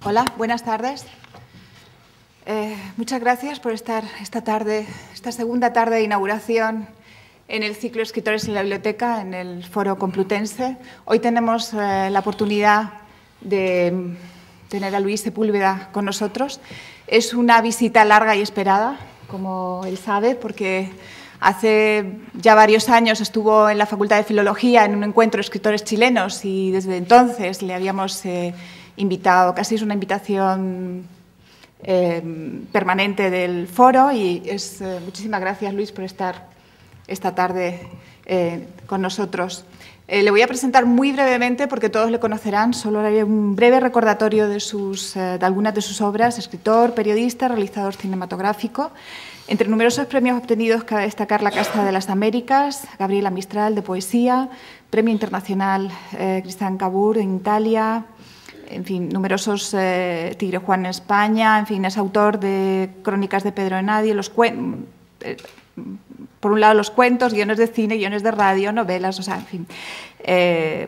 Hola, buenas tardes. Muchas gracias por estar esta segunda tarde de inauguración en el ciclo Escritores en la Biblioteca, en el Foro Complutense. Hoy tenemos la oportunidad de tener a Luis Sepúlveda con nosotros. Es una visita larga y esperada, como él sabe, porque hace ya varios años estuvo en la Facultad de Filología en un encuentro de escritores chilenos y desde entonces le habíamos invitado, casi es una invitación permanente del foro y muchísimas gracias, Luis, por estar esta tarde con nosotros. Le voy a presentar muy brevemente, porque todos le conocerán, solo haré un breve recordatorio de algunas de sus obras. Escritor, periodista, realizador cinematográfico. Entre numerosos premios obtenidos cabe destacar la Casta de las Américas, Gabriela Mistral de poesía, Premio Internacional Cristian Cavour en Italia, en fin, numerosos Tigre Juan en España, en fin, es autor de Crónicas de Pedro de Nadie, por un lado los cuentos, guiones de cine, guiones de radio, novelas, o sea, en fin.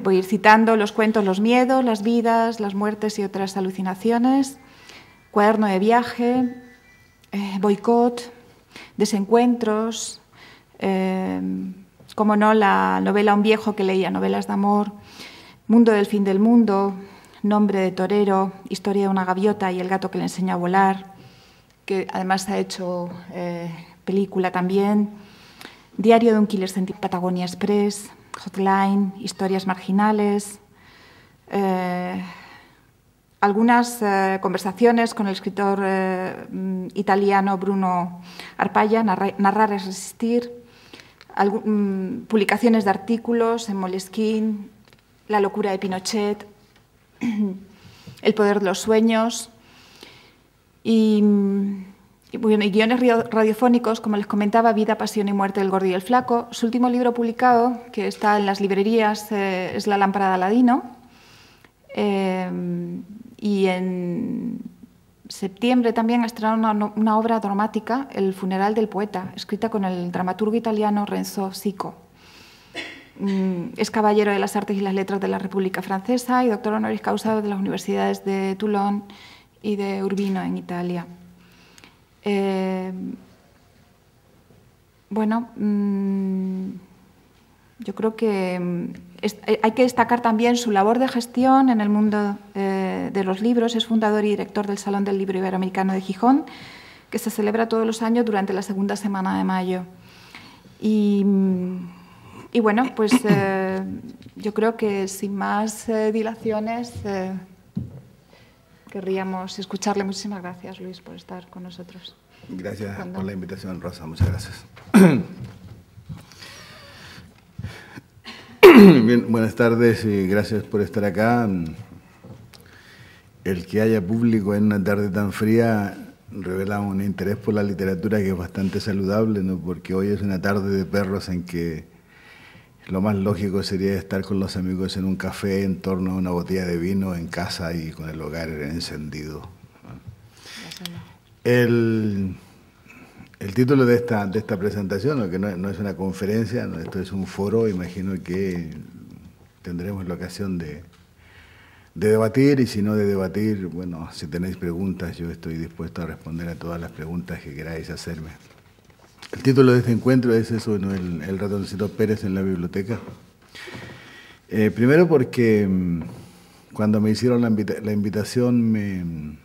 Voy a ir citando los cuentos Los miedos, las vidas, las muertes y otras alucinaciones, Cuaderno de viaje, Boicot, Desencuentros, como no, la novela Un viejo que leía novelas de amor, Mundo del fin del mundo, Nombre de torero, Historia de una gaviota y El gato que le enseñó a volar, que además se ha hecho película también, Diario de un Killer en Patagonia Express, Hotline, Historias marginales, algunas conversaciones con el escritor italiano Bruno Arpaya, Narrar es resistir, publicaciones de artículos en Moleskine, La locura de Pinochet, El poder de los sueños y guiones radiofónicos, como les comentaba, Vida, pasión y muerte del gordo y el flaco. Su último libro publicado, que está en las librerías, es La lámpara de Aladino. Y en septiembre también ha estrenado una obra dramática, El funeral del poeta, escrita con el dramaturgo italiano Renzo Sico. Es caballero de las Artes y las Letras de la República Francesa y doctor honoris causa de las universidades de Toulon y de Urbino, en Italia. Bueno, yo creo que hay que destacar también su labor de gestión en el mundo de los libros. Es fundador y director del Salón del Libro Iberoamericano de Gijón, que se celebra todos los años durante la segunda semana de mayo. Y bueno, pues yo creo que sin más dilaciones querríamos escucharle. Muchísimas gracias, Luis, por estar con nosotros. Gracias por la invitación, Rosa. Muchas gracias. Bien, buenas tardes y gracias por estar acá. El que haya público en una tarde tan fría revela un interés por la literatura que es bastante saludable, ¿no? Porque hoy es una tarde de perros en que lo más lógico sería estar con los amigos en un café en torno a una botella de vino en casa y con el hogar encendido. El título de esta presentación, que no es una conferencia, no, esto es un foro, imagino que tendremos la ocasión de debatir, y si no de debatir, bueno, si tenéis preguntas, yo estoy dispuesto a responder a todas las preguntas que queráis hacerme. El título de este encuentro es eso, ¿no? El ratoncito Pérez en la biblioteca. Primero porque cuando me hicieron la invitación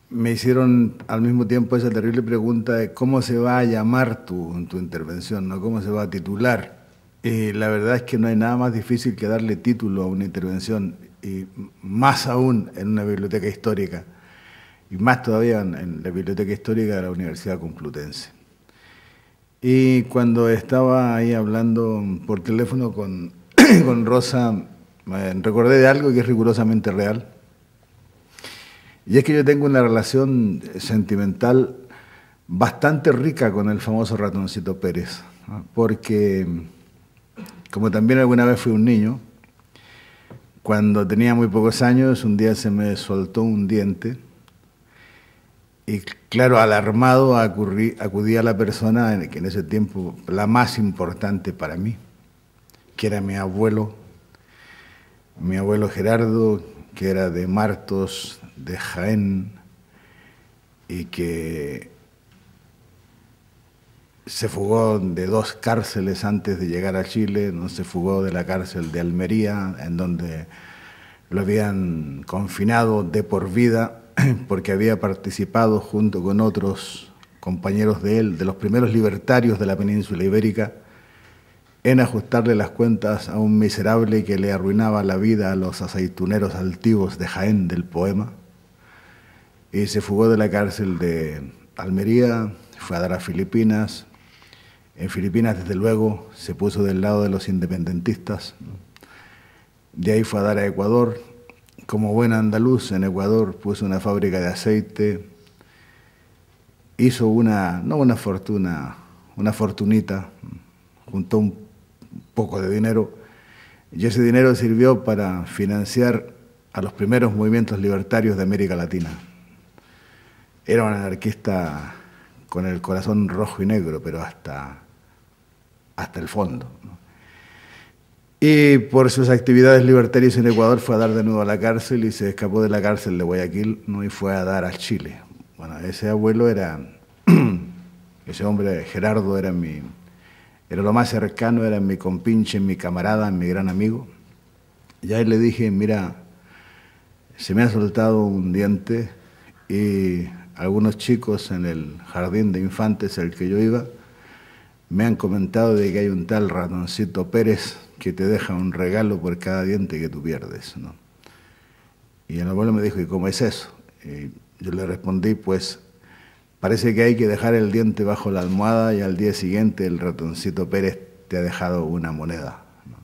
me hicieron al mismo tiempo esa terrible pregunta de cómo se va a llamar tu intervención, ¿no? ¿Cómo se va a titular? La verdad es que no hay nada más difícil que darle título a una intervención, y más aún en una biblioteca histórica, y más todavía en la biblioteca histórica de la Universidad Complutense. Y cuando estaba ahí hablando por teléfono con Rosa, recordé de algo que es rigurosamente real. Y es que yo tengo una relación sentimental bastante rica con el famoso ratoncito Pérez, ¿no? Porque, como también alguna vez fui un niño, cuando tenía muy pocos años, un día se me soltó un diente. Y claro, alarmado acudí a la persona que en ese tiempo, la más importante para mí, que era mi abuelo Gerardo, que era de Martos, de Jaén, y que se fugó de 2 cárceles antes de llegar a Chile. No se fugó de la cárcel de Almería, en donde lo habían confinado de por vida porque había participado junto con otros compañeros de él, de los primeros libertarios de la península ibérica, en ajustarle las cuentas a un miserable que le arruinaba la vida a los aceituneros altivos de Jaén del poema. Y se fugó de la cárcel de Almería, fue a dar a Filipinas. En Filipinas, desde luego, se puso del lado de los independentistas. De ahí fue a dar a Ecuador. Como buen andaluz, en Ecuador puso una fábrica de aceite. Hizo no una fortuna, una fortunita. Juntó un poco de dinero. Y ese dinero sirvió para financiar a los primeros movimientos libertarios de América Latina. Era un anarquista con el corazón rojo y negro, pero hasta el fondo, ¿no? Y por sus actividades libertarias en Ecuador fue a dar de nuevo a la cárcel y se escapó de la cárcel de Guayaquil, ¿no? Y fue a dar a Chile. Bueno, ese abuelo ese hombre, Gerardo, era lo más cercano, era mi compinche, mi camarada, mi gran amigo. Y ahí le dije, mira, se me ha soltado un diente y algunos chicos en el jardín de infantes al que yo iba me han comentado de que hay un tal Ratoncito Pérez que te deja un regalo por cada diente que tú pierdes, ¿no? Y el abuelo me dijo, ¿y cómo es eso? Y yo le respondí, pues parece que hay que dejar el diente bajo la almohada y al día siguiente el Ratoncito Pérez te ha dejado una moneda, ¿no?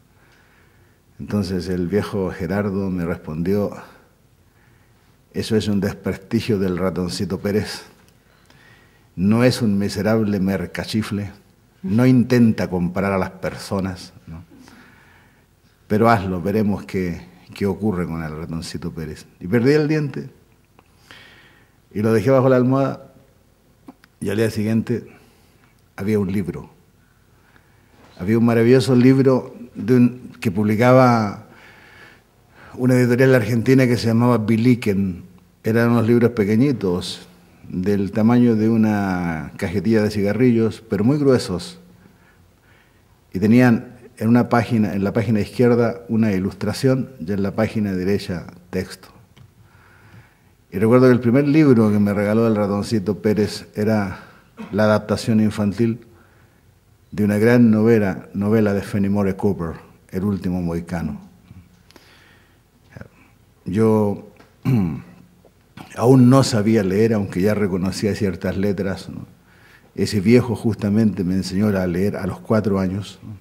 Entonces el viejo Gerardo me respondió, eso es un desprestigio del Ratoncito Pérez, no es un miserable mercachifle, no intenta comprar a las personas, ¿no? Pero hazlo, veremos qué ocurre con el Ratoncito Pérez. Y perdí el diente y lo dejé bajo la almohada y al día siguiente había un libro. Había un maravilloso libro que publicaba una editorial argentina que se llamaba Biliken. Eran unos libros pequeñitos, del tamaño de una cajetilla de cigarrillos, pero muy gruesos. Y tenían en la página izquierda una ilustración y en la página derecha texto. Y recuerdo que el primer libro que me regaló el Ratoncito Pérez era la adaptación infantil de una gran novela de Fenimore Cooper, El último mohicano. Yo aún no sabía leer, aunque ya reconocía ciertas letras, ¿no? Ese viejo justamente me enseñó a leer a los 4 años, ¿no?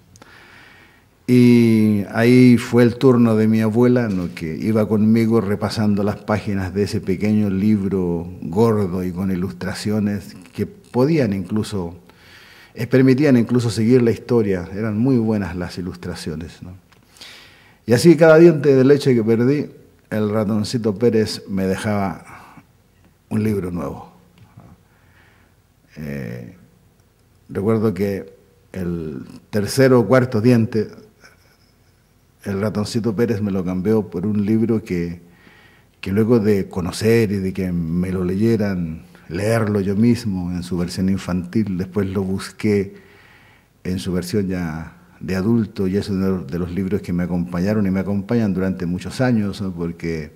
Y ahí fue el turno de mi abuela, ¿no? Que iba conmigo repasando las páginas de ese pequeño libro gordo y con ilustraciones que permitían incluso seguir la historia. Eran muy buenas las ilustraciones, ¿no? Y así cada diente de leche que perdí, el Ratoncito Pérez me dejaba un libro nuevo. Recuerdo que el tercero o cuarto diente, el Ratoncito Pérez me lo cambió por un libro que luego de conocer y de que me lo leerlo yo mismo en su versión infantil, después lo busqué en su versión ya de adulto, y es uno de los libros que me acompañaron y me acompañan durante muchos años, ¿no? Porque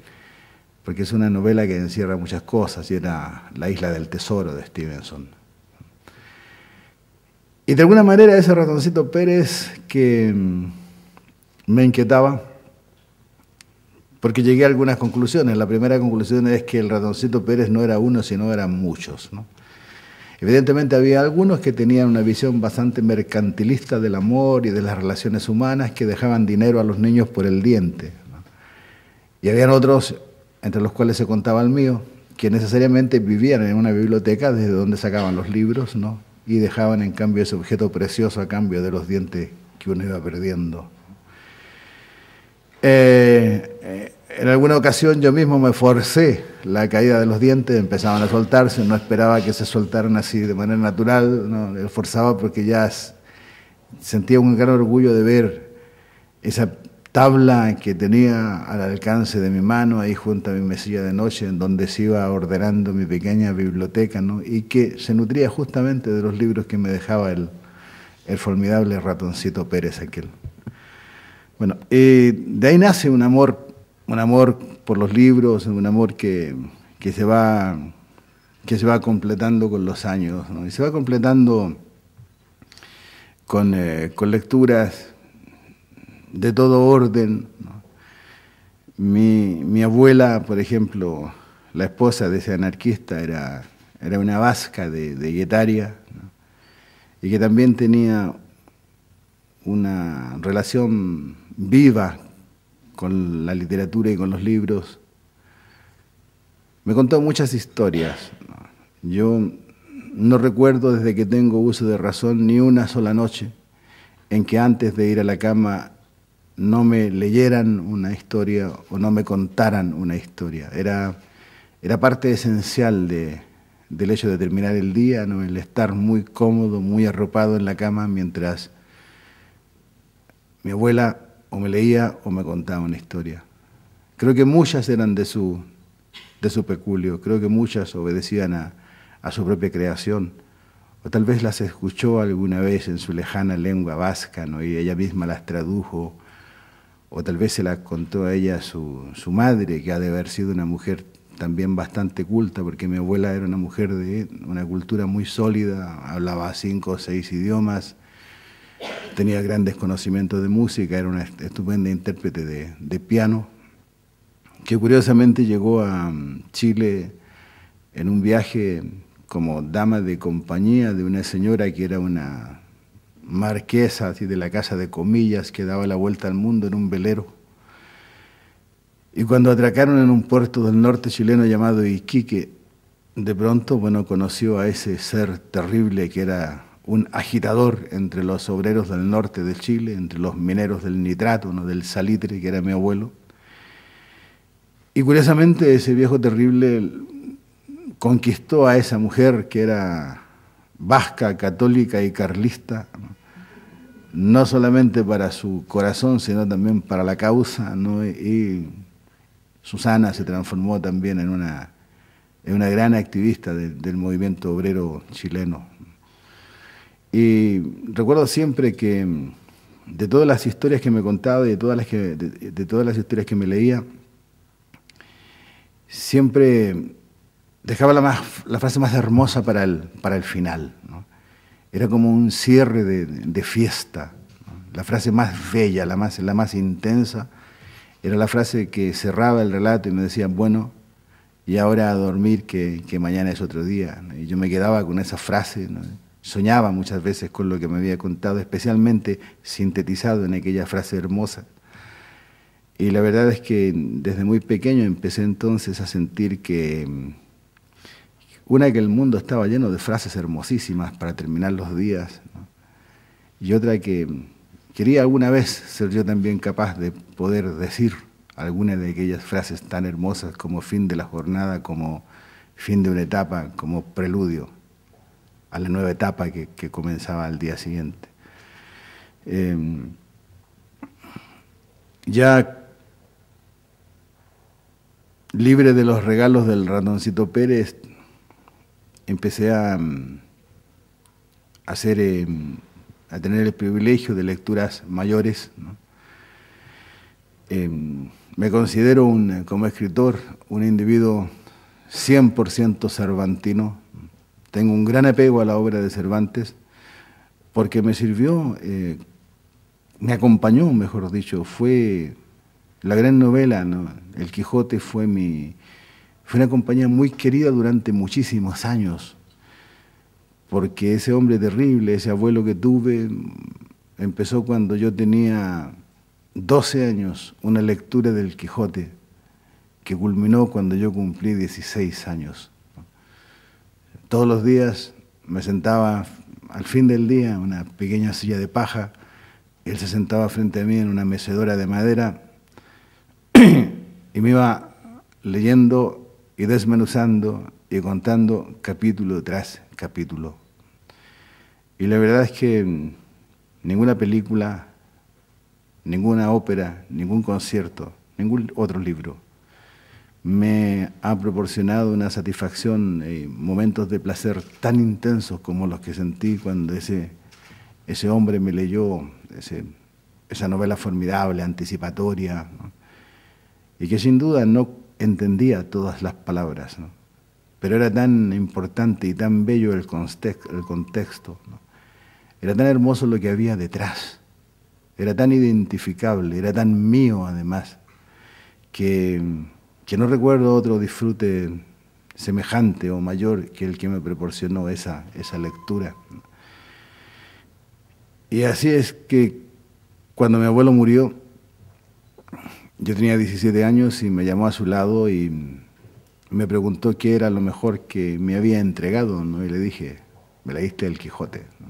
es una novela que encierra muchas cosas, y era La isla del tesoro de Stevenson. Y de alguna manera ese Ratoncito Pérez que me inquietaba, porque llegué a algunas conclusiones. La primera conclusión es que el Ratoncito Pérez no era uno, sino eran muchos, ¿no? Evidentemente había algunos que tenían una visión bastante mercantilista del amor y de las relaciones humanas, que dejaban dinero a los niños por el diente, ¿no? Y habían otros, entre los cuales se contaba el mío, que necesariamente vivían en una biblioteca desde donde sacaban los libros, ¿no? Y dejaban en cambio ese objeto precioso a cambio de los dientes que uno iba perdiendo. En alguna ocasión yo mismo me forcé la caída de los dientes, empezaban a soltarse, no esperaba que se soltaran así de manera natural, no, me forzaba porque ya sentía un gran orgullo de ver esa tabla que tenía al alcance de mi mano, ahí junto a mi mesilla de noche, en donde se iba ordenando mi pequeña biblioteca, ¿no? Y que se nutría justamente de los libros que me dejaba el formidable Ratoncito Pérez aquel. Bueno, de ahí nace un amor por los libros, un amor que se va completando con los años, ¿no? Y se va completando con lecturas de todo orden, ¿no? Mi abuela, por ejemplo, la esposa de ese anarquista, era una vasca de Guetaria, ¿no? Y que también tenía una relación viva con la literatura y con los libros. Me contó muchas historias, ¿no? Yo no recuerdo desde que tengo uso de razón ni una sola noche en que antes de ir a la cama no me leyeran una historia o no me contaran una historia. Era parte esencial del hecho de terminar el día, ¿no? El estar muy cómodo, muy arropado en la cama mientras mi abuela o me leía o me contaba una historia. Creo que muchas eran de su peculio, creo que muchas obedecían a su propia creación, o tal vez las escuchó alguna vez en su lejana lengua vasca, ¿no? Y ella misma las tradujo, o tal vez se las contó a ella su madre, que ha de haber sido una mujer también bastante culta, porque mi abuela era una mujer de una cultura muy sólida, hablaba 5 o 6 idiomas, tenía grandes conocimientos de música, era una estupenda intérprete de piano, que curiosamente llegó a Chile en un viaje como dama de compañía de una señora que era una marquesa así de la Casa de Comillas, que daba la vuelta al mundo en un velero. Y cuando atracaron en un puerto del norte chileno llamado Iquique, de pronto, bueno, conoció a ese ser terrible que era un agitador entre los obreros del norte de Chile, entre los mineros del nitrato, ¿no? Del salitre, que era mi abuelo. Y curiosamente ese viejo terrible conquistó a esa mujer que era vasca, católica y carlista, no solamente para su corazón, sino también para la causa, ¿no? Y Susana se transformó también en una gran activista del movimiento obrero chileno. Y recuerdo siempre que de todas las historias que me contaba y de todas las historias que me leía, siempre dejaba la frase más hermosa para el final, ¿no? Era como un cierre de fiesta, ¿no? La frase más bella, la más intensa, era la frase que cerraba el relato y me decía, bueno, y ahora a dormir que mañana es otro día, ¿no? Y yo me quedaba con esa frase, ¿no? Soñaba muchas veces con lo que me había contado, especialmente sintetizado en aquella frase hermosa. Y la verdad es que desde muy pequeño empecé entonces a sentir que el mundo estaba lleno de frases hermosísimas para terminar los días, ¿no? Y otra que quería alguna vez ser yo también capaz de poder decir alguna de aquellas frases tan hermosas como fin de la jornada, como fin de una etapa, como preludio a la nueva etapa que comenzaba al día siguiente. Ya libre de los regalos del Ratoncito Pérez, empecé a tener el privilegio de lecturas mayores, ¿no? Me considero como escritor un individuo 100% cervantino. Tengo un gran apego a la obra de Cervantes porque me sirvió, me acompañó, mejor dicho, fue la gran novela, ¿no? El Quijote fue una compañía muy querida durante muchísimos años, porque ese hombre terrible, ese abuelo que tuve, empezó cuando yo tenía 12 años, una lectura del Quijote, que culminó cuando yo cumplí 16 años. Todos los días me sentaba al fin del día en una pequeña silla de paja, él se sentaba frente a mí en una mecedora de madera y me iba leyendo y desmenuzando y contando capítulo tras capítulo. Y la verdad es que ninguna película, ninguna ópera, ningún concierto, ningún otro libro me ha proporcionado una satisfacción y momentos de placer tan intensos como los que sentí cuando ese hombre me leyó esa novela formidable, anticipatoria, ¿no? Y que sin duda no entendía todas las palabras, ¿no? Pero era tan importante y tan bello el contexto, ¿no? Era tan hermoso lo que había detrás, era tan identificable, era tan mío además, que no recuerdo otro disfrute semejante o mayor que el que me proporcionó esa lectura. Y así es que cuando mi abuelo murió, yo tenía 17 años y me llamó a su lado y me preguntó qué era lo mejor que me había entregado, ¿no? Y le dije, me leíste El Quijote, ¿no?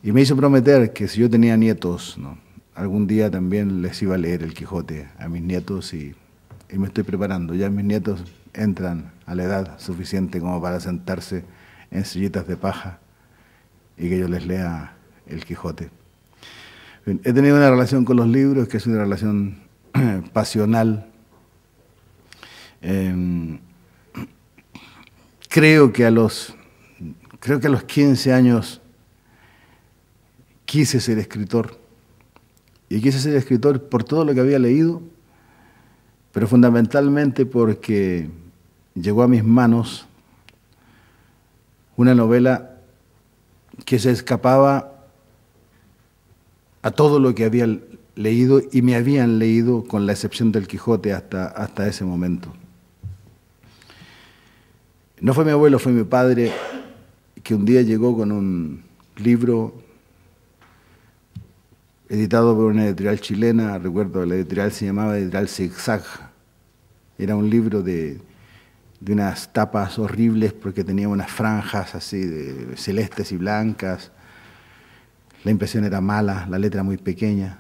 Y me hizo prometer que si yo tenía nietos, ¿no?, algún día también les iba a leer El Quijote a mis nietos y me estoy preparando. Ya mis nietos entran a la edad suficiente como para sentarse en sillitas de paja y que yo les lea El Quijote. Bien, he tenido una relación con los libros que es una relación pasional. Creo que a los 15 años quise ser escritor. Y quise ser escritor por todo lo que había leído, pero fundamentalmente porque llegó a mis manos una novela que se escapaba a todo lo que había leído y me habían leído, con la excepción del Quijote hasta ese momento. No fue mi abuelo, fue mi padre, que un día llegó con un libro editado por una editorial chilena. Recuerdo, la editorial se llamaba Editorial Zigzag. Era un libro de unas tapas horribles porque tenía unas franjas así de celestes y blancas. La impresión era mala, la letra muy pequeña.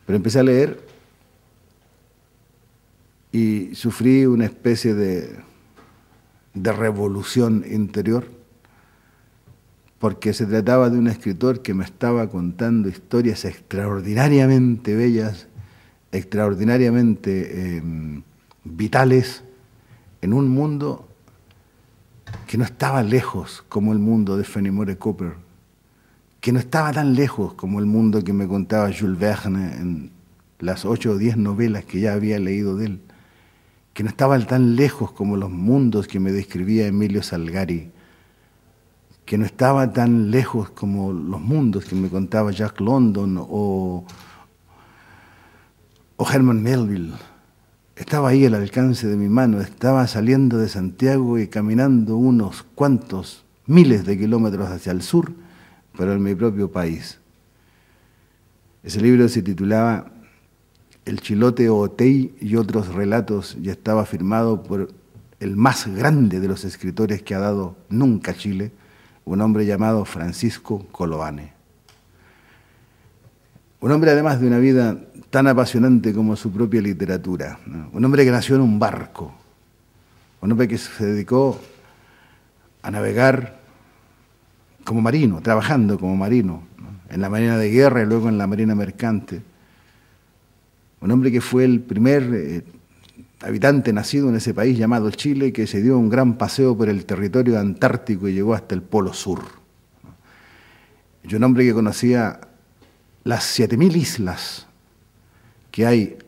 Pero empecé a leer y sufrí una especie de revolución interior, porque se trataba de un escritor que me estaba contando historias extraordinariamente bellas, extraordinariamente vitales, en un mundo que no estaba lejos como el mundo de Fenimore Cooper, que no estaba tan lejos como el mundo que me contaba Jules Verne en las 8 o 10 novelas que ya había leído de él, que no estaba tan lejos como los mundos que me describía Emilio Salgari, que no estaba tan lejos como los mundos que me contaba Jack London o Herman Melville. Estaba ahí al alcance de mi mano, estaba saliendo de Santiago y caminando unos cuantos miles de kilómetros hacia el sur, pero en mi propio país. Ese libro se titulaba El Chilote Otey y otros relatos y estaba firmado por el más grande de los escritores que ha dado nunca Chile, un hombre llamado Francisco Coloane. Un hombre además de una vida tan apasionante como su propia literatura, ¿no? Un hombre que nació en un barco, un hombre que se dedicó a navegar como marino, trabajando como marino, ¿no?, en la marina de guerra y luego en la marina mercante. Un hombre que fue el primer habitante nacido en ese país llamado Chile, que se dio un gran paseo por el territorio antártico y llegó hasta el Polo Sur. Y un hombre que conocía las 7000 islas que hay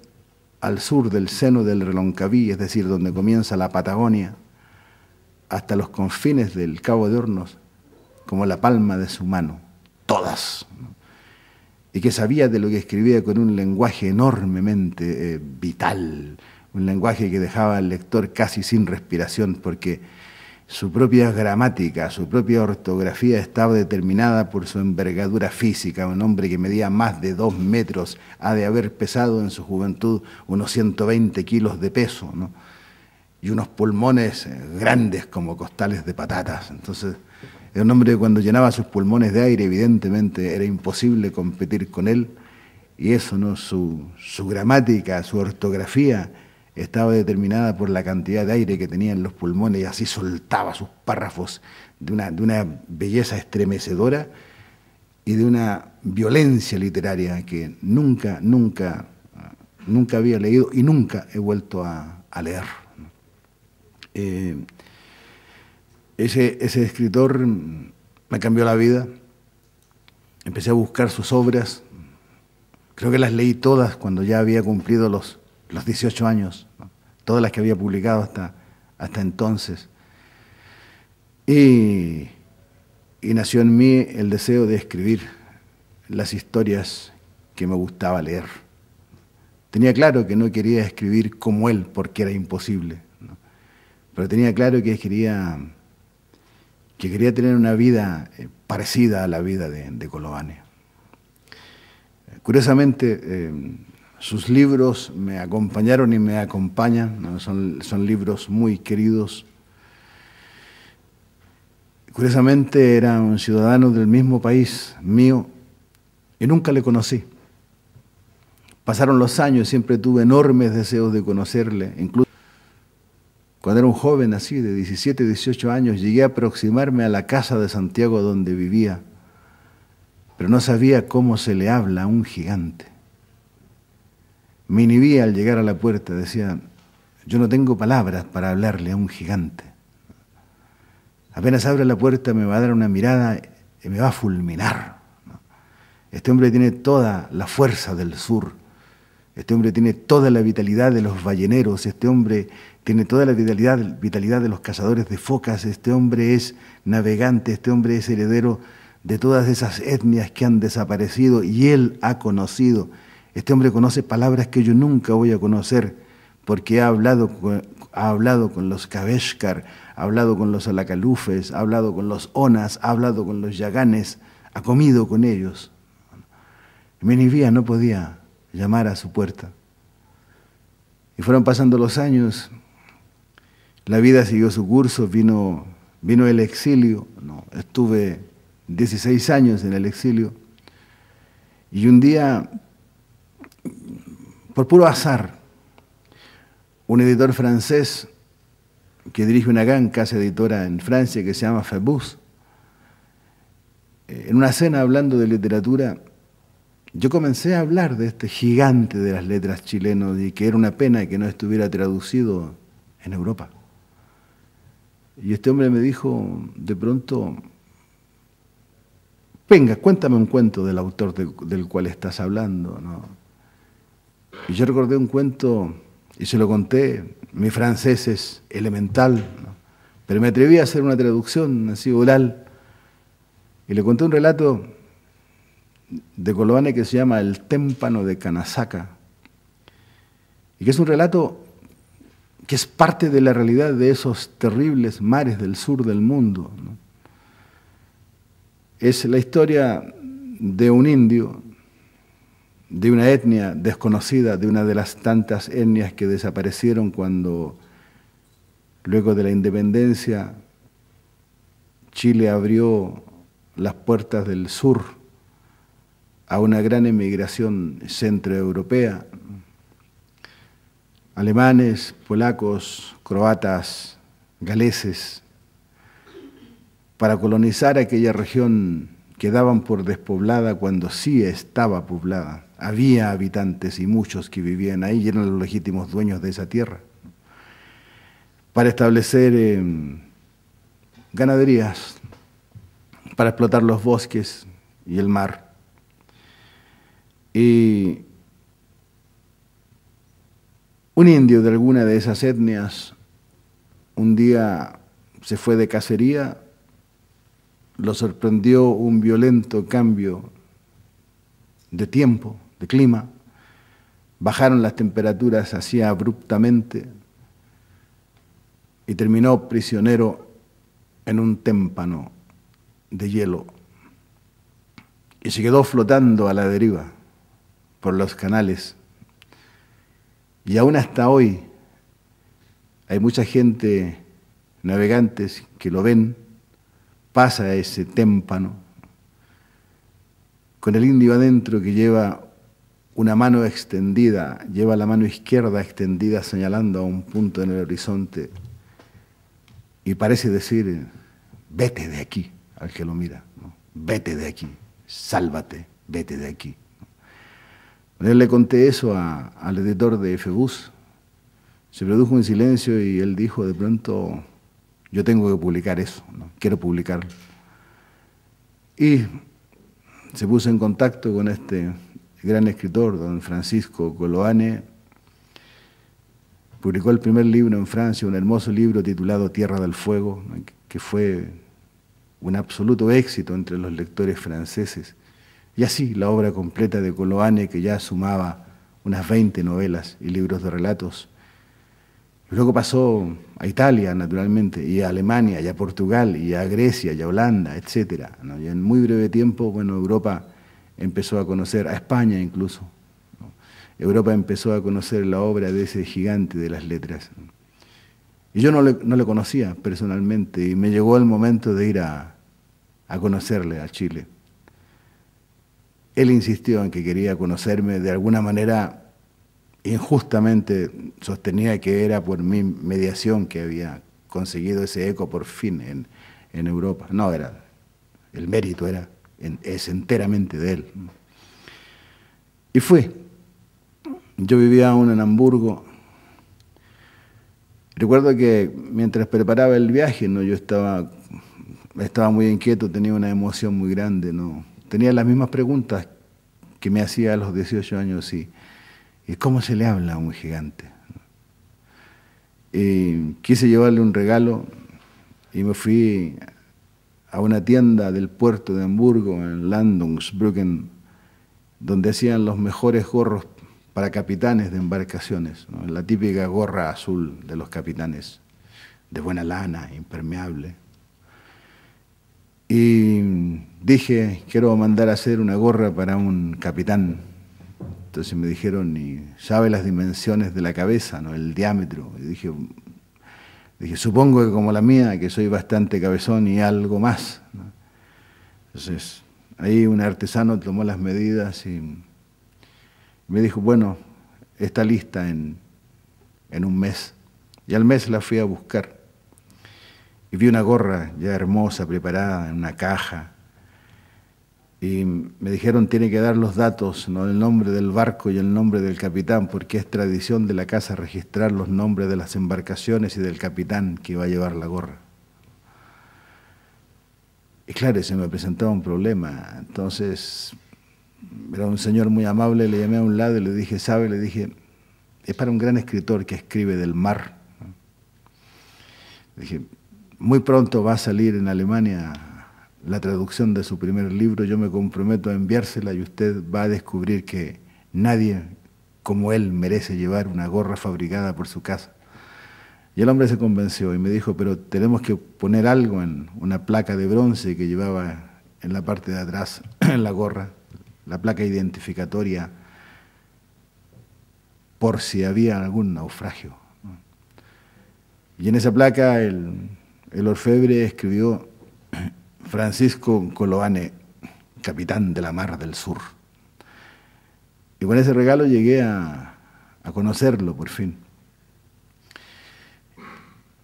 al sur del seno del Reloncaví, es decir, donde comienza la Patagonia, hasta los confines del Cabo de Hornos, como la palma de su mano, todas, ¿no? Y que sabía de lo que escribía con un lenguaje enormemente vital, un lenguaje que dejaba al lector casi sin respiración, porque su propia gramática, su propia ortografía estaba determinada por su envergadura física. Un hombre que medía más de 2 metros, ha de haber pesado en su juventud unos 120 kilos de peso, ¿no?, y unos pulmones grandes como costales de patatas. Entonces, era un hombre que cuando llenaba sus pulmones de aire, evidentemente era imposible competir con él, y eso, ¿no?, su gramática, su ortografía estaba determinada por la cantidad de aire que tenía en los pulmones, y así soltaba sus párrafos de una belleza estremecedora, y de una violencia literaria que nunca había leído y nunca he vuelto a leer. Ese escritor me cambió la vida. Empecé a buscar sus obras. Creo que las leí todas cuando ya había cumplido los 18 años, ¿no? Todas las que había publicado hasta entonces. Y nació en mí el deseo de escribir las historias que me gustaba leer. Tenía claro que no quería escribir como él, porque era imposible, ¿no? Pero tenía claro que quería tener una vida parecida a la vida de Colobane. Curiosamente, sus libros me acompañaron y me acompañan, ¿no? Son libros muy queridos. Curiosamente, era un ciudadano del mismo país mío y nunca le conocí. Pasaron los años, siempre tuve enormes deseos de conocerle. Incluso cuando era un joven así, de 17, 18 años, llegué a aproximarme a la casa de Santiago donde vivía, pero no sabía cómo se le habla a un gigante. Me inhibí al llegar a la puerta, decía, yo no tengo palabras para hablarle a un gigante. Apenas abre la puerta me va a dar una mirada y me va a fulminar, ¿no? Este hombre tiene toda la fuerza del sur, este hombre tiene toda la vitalidad de los balleneros, este hombre tiene toda la vitalidad de los cazadores de focas, este hombre es navegante, este hombre es heredero de todas esas etnias que han desaparecido y él ha conocido. Este hombre conoce palabras que yo nunca voy a conocer porque ha hablado con los Cabeshkar, ha hablado con los Alacalufes, ha hablado con los Onas, ha hablado con los Yaganes, ha comido con ellos. Menivía no podía llamar a su puerta. Y fueron pasando los años, la vida siguió su curso, vino el exilio, ¿no? Estuve 16 años en el exilio y un día, por puro azar, un editor francés que dirige una gran casa editora en Francia que se llama Febus, en una cena hablando de literatura, yo comencé a hablar de este gigante de las letras chileno y que era una pena que no estuviera traducido en Europa. Y este hombre me dijo de pronto, venga, cuéntame un cuento del autor del cual estás hablando, ¿no? Y yo recordé un cuento y se lo conté. Mi francés es elemental, ¿no? Pero me atreví a hacer una traducción así oral y le conté un relato de Colobane que se llama El témpano de Canasaca y que es un relato que es parte de la realidad de esos terribles mares del sur del mundo, ¿no? Es la historia de un indio, de una etnia desconocida, de una de las tantas etnias que desaparecieron cuando, luego de la independencia, Chile abrió las puertas del sur a una gran emigración centroeuropea. Alemanes, polacos, croatas, galeses, para colonizar aquella región que daban por despoblada cuando sí estaba poblada. Había habitantes y muchos que vivían ahí y eran los legítimos dueños de esa tierra. Para establecer ganaderías, para explotar los bosques y el mar. Y un indio de alguna de esas etnias un día se fue de cacería, lo sorprendió un violento cambio de tiempo, de clima, bajaron las temperaturas así abruptamente y terminó prisionero en un témpano de hielo y se quedó flotando a la deriva por los canales. Y aún hasta hoy hay mucha gente, navegantes, que lo ven, pasa ese témpano, con el indio adentro que lleva una mano extendida, lleva la mano izquierda extendida señalando a un punto en el horizonte y parece decir, vete de aquí, al que lo mira, ¿no? Vete de aquí, sálvate, vete de aquí. Yo le conté eso al editor de Febus. Se produjo un silencio y él dijo de pronto, yo tengo que publicar eso, ¿no? Quiero publicarlo. Y se puso en contacto con este gran escritor, don Francisco Coloane. Publicó el primer libro en Francia, un hermoso libro titulado Tierra del Fuego, ¿no? Que fue un absoluto éxito entre los lectores franceses. Y así la obra completa de Coloane, que ya sumaba unas 20 novelas y libros de relatos. Luego pasó a Italia, naturalmente, y a Alemania, y a Portugal, y a Grecia, y a Holanda, etc., ¿no? Y en muy breve tiempo, bueno, Europa empezó a conocer, a España incluso, ¿no? Europa empezó a conocer la obra de ese gigante de las letras, ¿no? Y yo no le conocía personalmente, y me llegó el momento de ir a conocerle a Chile. Él insistió en que quería conocerme, de alguna manera injustamente sostenía que era por mi mediación que había conseguido ese eco por fin en Europa. No, el mérito es enteramente de él. Y fui. Yo vivía aún en Hamburgo. Recuerdo que mientras preparaba el viaje, ¿no? Yo estaba muy inquieto, tenía una emoción muy grande, ¿no? Tenía las mismas preguntas que me hacía a los 18 años, ¿y cómo se le habla a un gigante? Y quise llevarle un regalo y me fui a una tienda del puerto de Hamburgo, en Landungsbrücken, donde hacían los mejores gorros para capitanes de embarcaciones, ¿no? La típica gorra azul de los capitanes, de buena lana, impermeable. Y dije, quiero mandar a hacer una gorra para un capitán. Entonces me dijeron, ¿y sabe las dimensiones de la cabeza, ¿no? El diámetro? Y dije, supongo que como la mía, que soy bastante cabezón y algo más, ¿no? Entonces, ahí un artesano tomó las medidas y me dijo, bueno, está lista en un mes. Y al mes la fui a buscar. Y vi una gorra ya hermosa, preparada en una caja. Y me dijeron, tiene que dar los datos, ¿no? El nombre del barco y el nombre del capitán, porque es tradición de la casa registrar los nombres de las embarcaciones y del capitán que iba a llevar la gorra. Y claro, se me presentaba un problema. Entonces, era un señor muy amable, le llamé a un lado y le dije, ¿sabe? Le dije, es para un gran escritor que escribe del mar, ¿no? Le dije, muy pronto va a salir en Alemania la traducción de su primer libro, yo me comprometo a enviársela y usted va a descubrir que nadie como él merece llevar una gorra fabricada por su casa. Y el hombre se convenció y me dijo, pero tenemos que poner algo en una placa de bronce que llevaba en la parte de atrás en la gorra, la placa identificatoria, por si había algún naufragio, ¿no? Y en esa placa el orfebre escribió Francisco Coloane, capitán de la Mar del Sur. Y con ese regalo llegué a conocerlo por fin.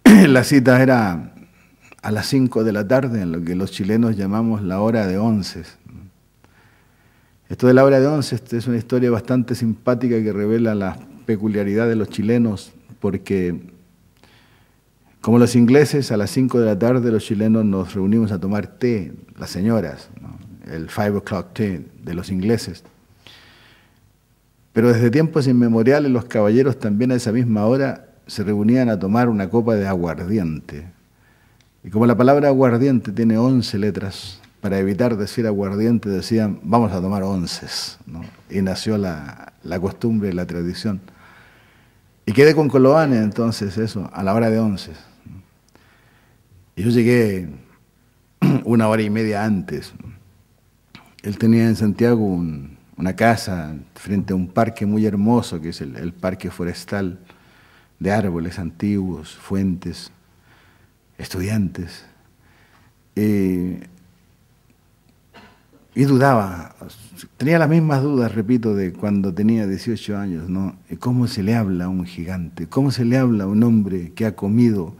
La cita era a las 5 de la tarde, en lo que los chilenos llamamos la hora de onces. Esto de la hora de onces es una historia bastante simpática que revela la peculiaridad de los chilenos, porque como los ingleses, a las 5 de la tarde los chilenos nos reunimos a tomar té, las señoras, ¿no? El 5 o'clock tea de los ingleses. Pero desde tiempos inmemoriales los caballeros también a esa misma hora se reunían a tomar una copa de aguardiente. Y como la palabra aguardiente tiene 11 letras, para evitar decir aguardiente decían, vamos a tomar onces, ¿no? Y nació la costumbre, la tradición. Y quedé con Coloane entonces eso, a la hora de onces. Y yo llegué 1 hora y media antes. Él tenía en Santiago una casa frente a un parque muy hermoso, que es el parque forestal, de árboles antiguos, fuentes, estudiantes. Y dudaba, tenía las mismas dudas, repito, de cuando tenía 18 años, ¿no? ¿Cómo se le habla a un gigante? ¿Cómo se le habla a un hombre que ha comido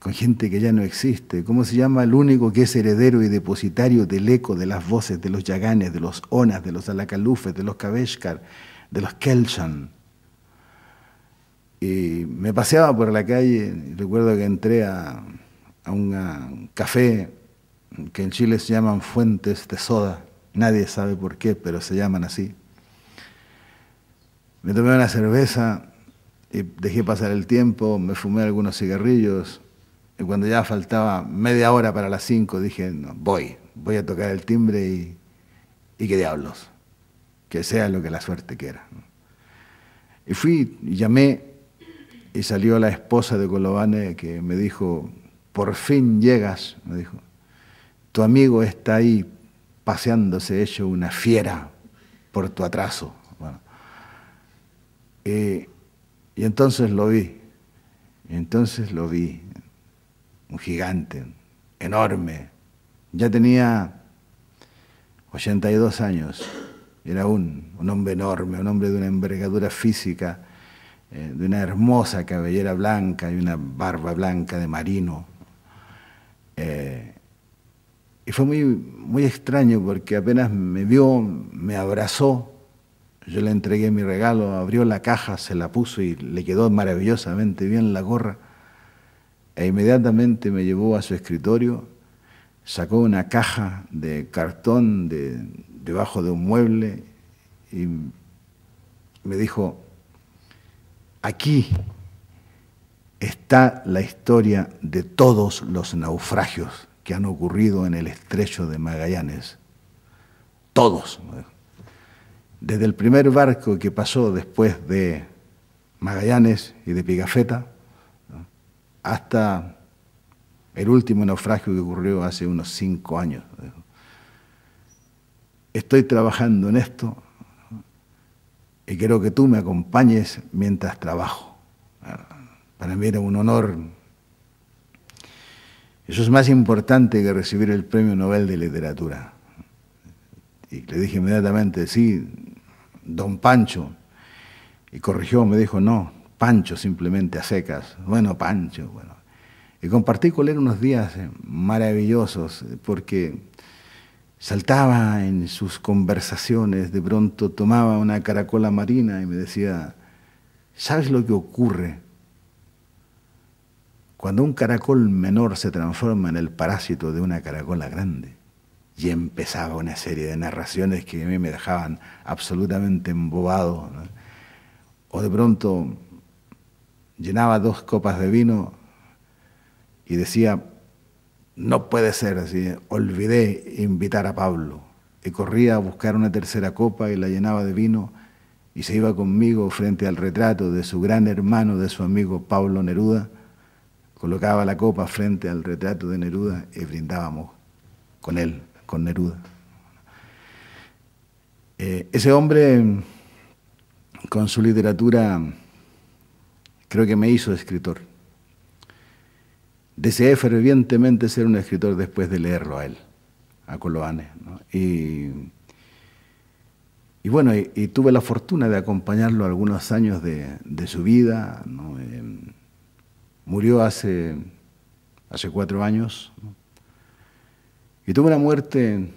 con gente que ya no existe? ¿Cómo se llama el único que es heredero y depositario del eco de las voces de los Yaganes, de los Onas, de los Alacalufes, de los Kaveshkar, de los Kelshan? Y me paseaba por la calle y recuerdo que entré a un café que en Chile se llaman Fuentes de Soda. Nadie sabe por qué, pero se llaman así. Me tomé una cerveza y dejé pasar el tiempo, me fumé algunos cigarrillos y cuando ya faltaba media hora para las 5 dije, no, voy a tocar el timbre y qué diablos, que sea lo que la suerte quiera. Y fui, y llamé y salió la esposa de Kolovane que me dijo, por fin llegas, me dijo, tu amigo está ahí paseándose hecho una fiera por tu atraso. Bueno, y entonces lo vi, un gigante, enorme, ya tenía 82 años, era un hombre enorme, un hombre de una envergadura física, de una hermosa cabellera blanca y una barba blanca de marino. Y fue muy, muy extraño porque apenas me vio, me abrazó, yo le entregué mi regalo, abrió la caja, se la puso y le quedó maravillosamente bien la gorra. E inmediatamente me llevó a su escritorio, sacó una caja de cartón debajo de un mueble y me dijo, aquí está la historia de todos los naufragios que han ocurrido en el estrecho de Magallanes. Todos. Desde el primer barco que pasó después de Magallanes y de Pigafetta, ¿no?, hasta el último naufragio que ocurrió hace unos 5 años. Estoy trabajando en esto y quiero que tú me acompañes mientras trabajo. Para mí era un honor. Eso es más importante que recibir el Premio Nobel de Literatura. Y le dije inmediatamente, sí, don Pancho. Y corrigió, me dijo, no, Pancho simplemente a secas. Bueno, Pancho, bueno. Y compartí con él unos días maravillosos, porque saltaba en sus conversaciones, de pronto tomaba una caracola marina y me decía, ¿sabes lo que ocurre cuando un caracol menor se transforma en el parásito de una caracola grande? Y empezaba una serie de narraciones que a mí me dejaban absolutamente embobado, ¿no? O de pronto llenaba 2 copas de vino y decía, no puede ser así, olvidé invitar a Pablo. Y corría a buscar una tercera copa y la llenaba de vino y se iba conmigo frente al retrato de su gran hermano, de su amigo Pablo Neruda, colocaba la copa frente al retrato de Neruda y brindábamos con él, con Neruda. Ese hombre, con su literatura, creo que me hizo escritor. Deseé fervientemente ser un escritor después de leerlo a él, a Kolovane, ¿no? Y bueno, y tuve la fortuna de acompañarlo algunos años de su vida, ¿no? Murió hace 4 años, ¿no? Y tuvo una muerte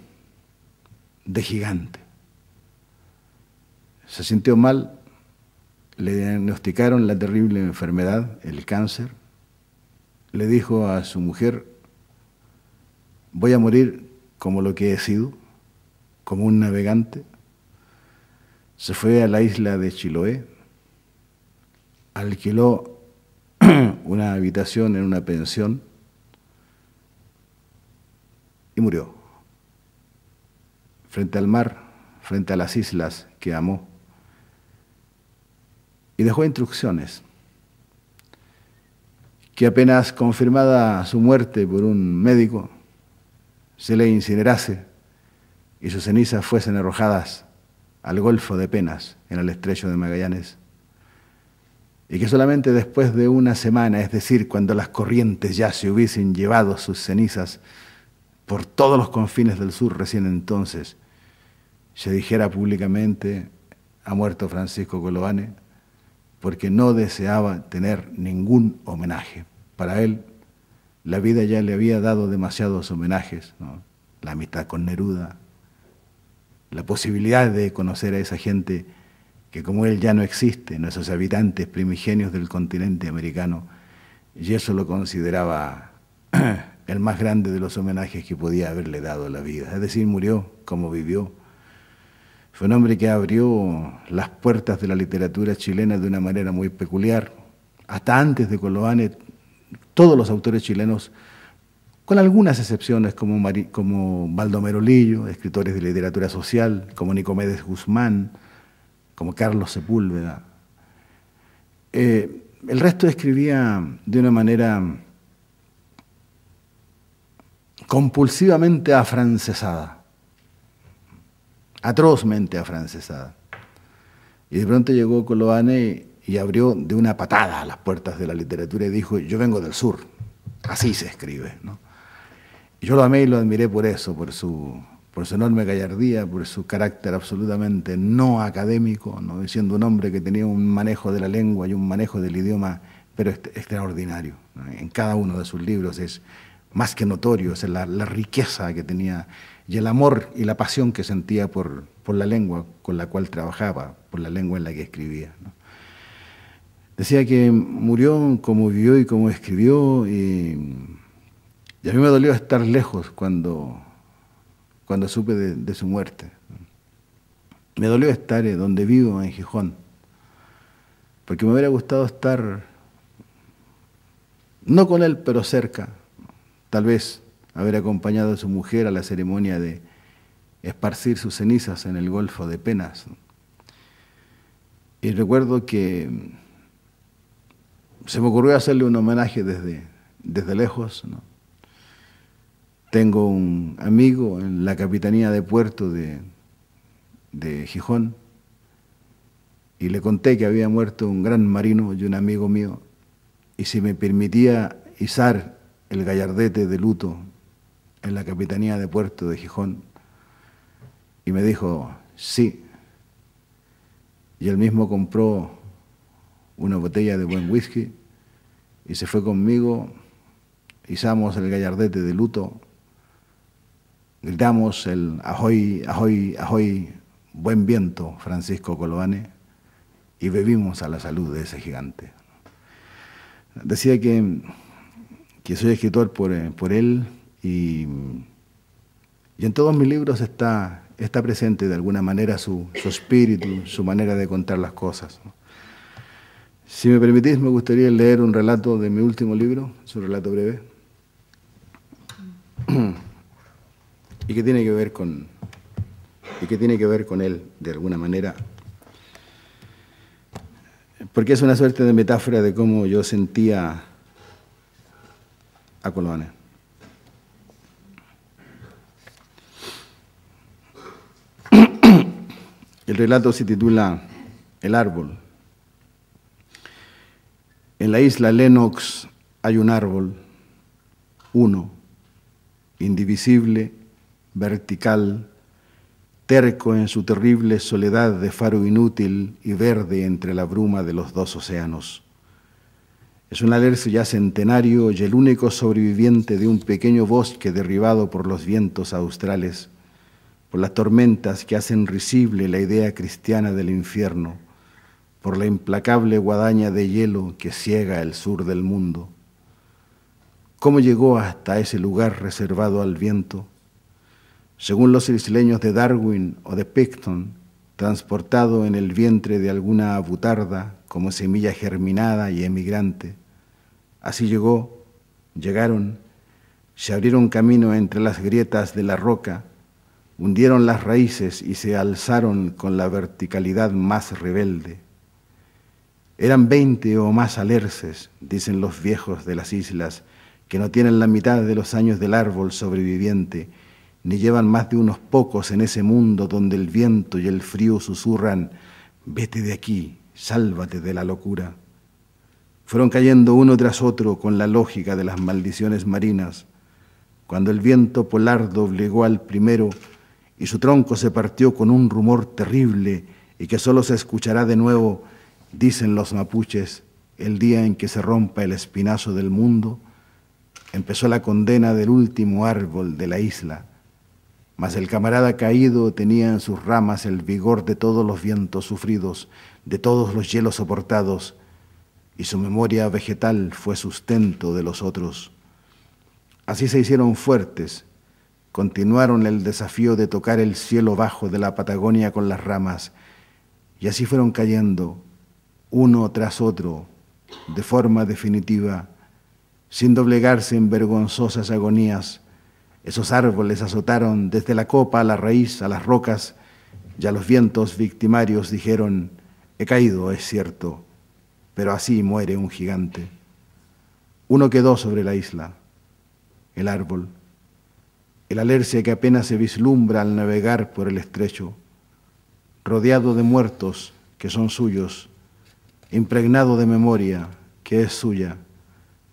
de gigante. Se sintió mal, le diagnosticaron la terrible enfermedad, el cáncer. Le dijo a su mujer, voy a morir como lo que he sido, como un navegante. Se fue a la isla de Chiloé, alquiló una habitación en una pensión y murió. Frente al mar, frente a las islas que amó. Y dejó instrucciones que apenas confirmada su muerte por un médico, se le incinerase y sus cenizas fuesen arrojadas al Golfo de Penas, en el estrecho de Magallanes, y que solamente después de una semana, es decir, cuando las corrientes ya se hubiesen llevado sus cenizas por todos los confines del sur, recién entonces se dijera públicamente, ha muerto Francisco Kolovane, porque no deseaba tener ningún homenaje. Para él, la vida ya le había dado demasiados homenajes, ¿no? La amistad con Neruda, la posibilidad de conocer a esa gente que como él ya no existe, ¿no? Esos habitantes primigenios del continente americano, y eso lo consideraba el más grande de los homenajes que podía haberle dado la vida. Es decir, murió como vivió. Fue un hombre que abrió las puertas de la literatura chilena de una manera muy peculiar. Hasta antes de Coloane, todos los autores chilenos, con algunas excepciones como Baldomero Lillo, escritores de literatura social, como Nicomedes Guzmán, como Carlos Sepúlveda. El resto escribía de una manera compulsivamente afrancesada, atrozmente afrancesada. Y de pronto llegó Coloane y abrió de una patada las puertas de la literatura y dijo: yo vengo del sur, así se escribe, ¿no? Y yo lo amé y lo admiré por eso, por su enorme gallardía, por su carácter absolutamente no académico, ¿no? Siendo un hombre que tenía un manejo de la lengua y un manejo del idioma, pero extraordinario, ¿no? En cada uno de sus libros es más que notorio, es la riqueza que tenía y el amor y la pasión que sentía por la lengua con la cual trabajaba, por la lengua en la que escribía, ¿no? Decía que murió como vivió y como escribió, y a mí me dolió estar lejos cuando supe de su muerte. Me dolió estar donde vivo, en Gijón, porque me hubiera gustado estar, no con él, pero cerca, tal vez haber acompañado a su mujer a la ceremonia de esparcir sus cenizas en el Golfo de Penas. Y recuerdo que se me ocurrió hacerle un homenaje desde lejos, ¿no? Tengo un amigo en la Capitanía de Puerto de Gijón y le conté que había muerto un gran marino y un amigo mío, y si me permitía izar el gallardete de luto en la Capitanía de Puerto de Gijón, y me dijo sí, y él mismo compró una botella de buen whisky y se fue conmigo, izamos el gallardete de luto, gritamos el ahoy, ahoy, ahoy, buen viento, Francisco Coloane, y bebimos a la salud de ese gigante. Decía que soy escritor por él, y en todos mis libros está presente de alguna manera su espíritu, su manera de contar las cosas, ¿no? Si me permitís, me gustaría leer un relato de mi último libro, es un relato breve, y que tiene que ver con él, de alguna manera, porque es una suerte de metáfora de cómo yo sentía a Coloane. El relato se titula El árbol. En la isla Lennox hay un árbol, uno, indivisible, vertical, terco en su terrible soledad de faro inútil y verde entre la bruma de los dos océanos. Es un alerce ya centenario y el único sobreviviente de un pequeño bosque derribado por los vientos australes, por las tormentas que hacen risible la idea cristiana del infierno, por la implacable guadaña de hielo que ciega el sur del mundo. ¿Cómo llegó hasta ese lugar reservado al viento? Según los isleños de Darwin o de Picton, transportado en el vientre de alguna avutarda como semilla germinada y emigrante. Así llegaron, se abrieron camino entre las grietas de la roca, hundieron las raíces y se alzaron con la verticalidad más rebelde. Eran 20 o más alerces, dicen los viejos de las islas, que no tienen la mitad de los años del árbol sobreviviente, ni llevan más de unos pocos en ese mundo donde el viento y el frío susurran: vete de aquí, sálvate de la locura. Fueron cayendo uno tras otro con la lógica de las maldiciones marinas. Cuando el viento polar doblegó al primero y su tronco se partió con un rumor terrible y que solo se escuchará de nuevo, dicen los mapuches, el día en que se rompa el espinazo del mundo, empezó la condena del último árbol de la isla, mas el camarada caído tenía en sus ramas el vigor de todos los vientos sufridos, de todos los hielos soportados, y su memoria vegetal fue sustento de los otros. Así se hicieron fuertes, continuaron el desafío de tocar el cielo bajo de la Patagonia con las ramas, y así fueron cayendo, uno tras otro, de forma definitiva, sin doblegarse en vergonzosas agonías. Esos árboles azotaron desde la copa a la raíz, a las rocas, y a los vientos victimarios dijeron: he caído, es cierto, pero así muere un gigante. Uno quedó sobre la isla, el árbol, el alerce que apenas se vislumbra al navegar por el estrecho, rodeado de muertos que son suyos, impregnado de memoria que es suya,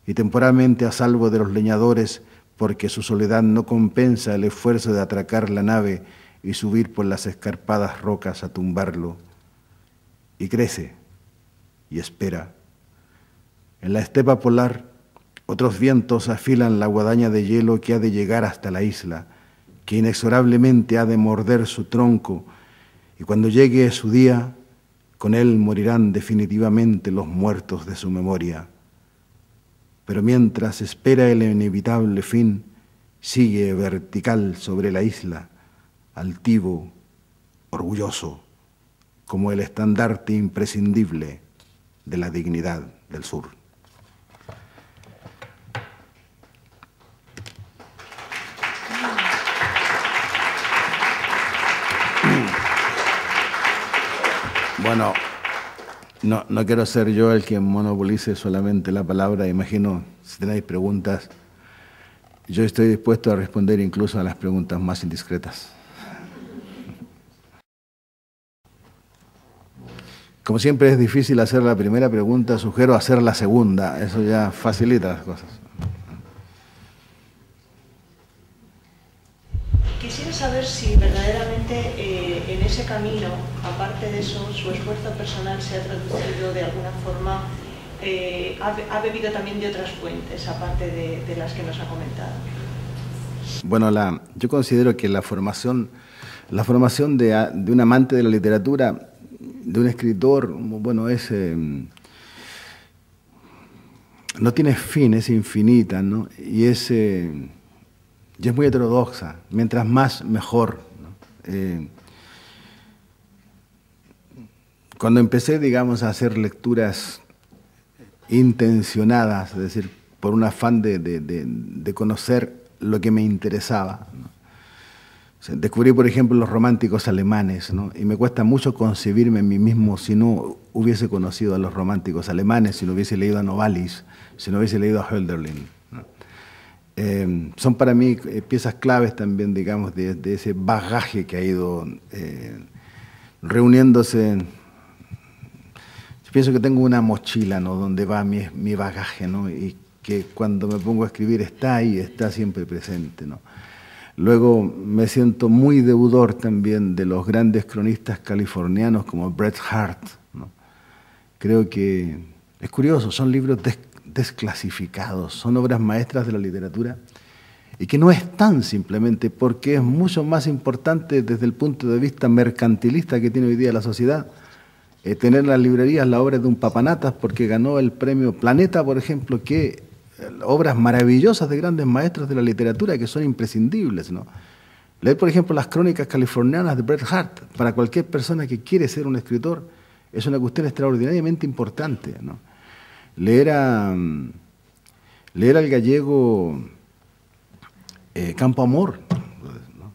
y temporalmente a salvo de los leñadores, porque su soledad no compensa el esfuerzo de atracar la nave y subir por las escarpadas rocas a tumbarlo. Y crece y espera. En la estepa polar, otros vientos afilan la guadaña de hielo que ha de llegar hasta la isla, que inexorablemente ha de morder su tronco, y cuando llegue su día, con él morirán definitivamente los muertos de su memoria. Pero mientras espera el inevitable fin, sigue vertical sobre la isla, altivo, orgulloso, como el estandarte imprescindible de la dignidad del sur. Bueno, no quiero ser yo el que monopolice solamente la palabra. Imagino, si tenéis preguntas, yo estoy dispuesto a responder incluso a las preguntas más indiscretas. Como siempre es difícil hacer la primera pregunta, sugiero hacer la segunda. Eso ya facilita las cosas. Quisiera saber si verdaderamente en ese camino, aparte de eso, su esfuerzo personal se ha traducido de alguna forma, ha bebido también de otras fuentes, aparte de las que nos ha comentado. Bueno, yo considero que la formación de un amante de la literatura, de un escritor, bueno, no tiene fin, es infinita, ¿no? Y es muy heterodoxa, mientras más mejor, ¿no? Cuando empecé, digamos, a hacer lecturas intencionadas, es decir, por un afán de conocer lo que me interesaba, ¿no? O sea, descubrí, por ejemplo, los románticos alemanes, ¿no? Y me cuesta mucho concebirme en mí mismo si no hubiese conocido a los románticos alemanes, si no hubiese leído a Novalis, si no hubiese leído a Hölderlin, ¿no? Son para mí piezas claves también, digamos, de ese bagaje que ha ido reuniéndose. Yo pienso que tengo una mochila, ¿no?, donde va mi bagaje, ¿no?, y que cuando me pongo a escribir está ahí, está siempre presente, ¿no? Luego me siento muy deudor también de los grandes cronistas californianos como Bret Hart, ¿no? Creo que es curioso, son libros desclasificados, son obras maestras de la literatura y que no están simplemente porque es mucho más importante desde el punto de vista mercantilista que tiene hoy día la sociedad tener en las librerías la obra de un Papanatas porque ganó el premio Planeta, por ejemplo, que obras maravillosas de grandes maestros de la literatura que son imprescindibles, ¿no? Leer, por ejemplo, las crónicas californianas de Bret Hart, para cualquier persona que quiere ser un escritor, es una cuestión extraordinariamente importante, ¿no? Leer al gallego Campo Amor, ¿no?,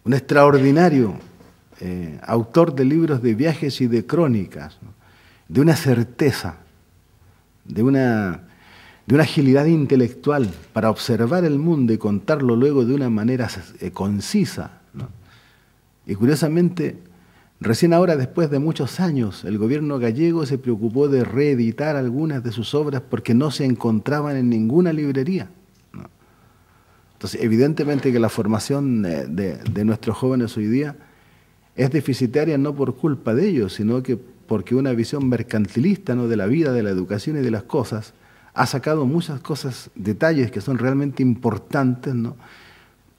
un extraordinario autor de libros de viajes y de crónicas, ¿no?, de una certeza, de una agilidad intelectual para observar el mundo y contarlo luego de una manera concisa, ¿no? Y curiosamente, recién ahora, después de muchos años, el gobierno gallego se preocupó de reeditar algunas de sus obras porque no se encontraban en ninguna librería, ¿no? Entonces, evidentemente que la formación de nuestros jóvenes hoy día es deficitaria no por culpa de ellos, sino que porque una visión mercantilista, ¿no?, de la vida, de la educación y de las cosas ha sacado muchas cosas, detalles que son realmente importantes, ¿no?,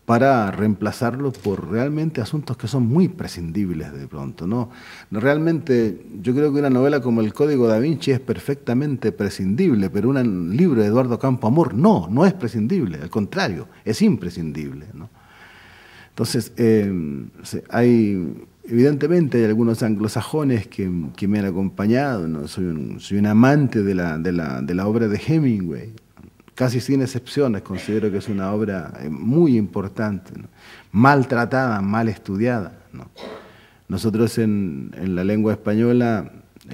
para reemplazarlo por realmente asuntos que son muy prescindibles de pronto, ¿no? Realmente yo creo que una novela como El Código Da Vinci es perfectamente prescindible, pero un libro de Eduardo Campo Amor no es prescindible, al contrario, es imprescindible, ¿no? Entonces, evidentemente hay algunos anglosajones que me han acompañado, ¿no? Soy un amante de la obra de Hemingway. Casi sin excepciones, considero que es una obra muy importante, ¿no?, mal tratada, mal estudiada, ¿no? Nosotros en la lengua española,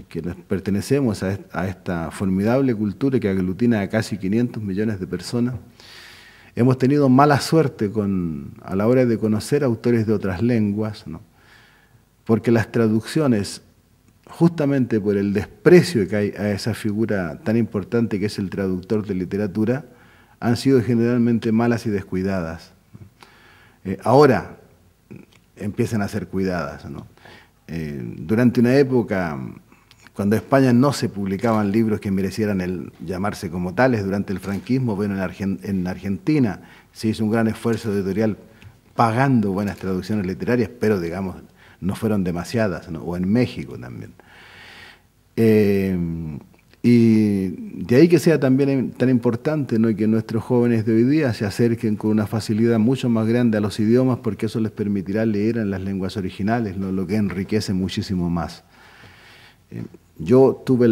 que nos pertenecemos a esta formidable cultura que aglutina a casi 500 millones de personas, hemos tenido mala suerte a la hora de conocer autores de otras lenguas, ¿no?, porque las traducciones, justamente por el desprecio que hay a esa figura tan importante que es el traductor de literatura, han sido generalmente malas y descuidadas. Ahora empiezan a ser cuidadas, ¿no? Durante una época, cuando en España no se publicaban libros que merecieran llamarse como tales, durante el franquismo, bueno, en Argentina se hizo un gran esfuerzo editorial pagando buenas traducciones literarias, pero digamos, no fueron demasiadas, ¿no?, o en México también. Y de ahí que sea también tan importante, ¿no?, que nuestros jóvenes de hoy día se acerquen con una facilidad mucho más grande a los idiomas, porque eso les permitirá leer en las lenguas originales, ¿no?, lo que enriquece muchísimo más. Yo tuve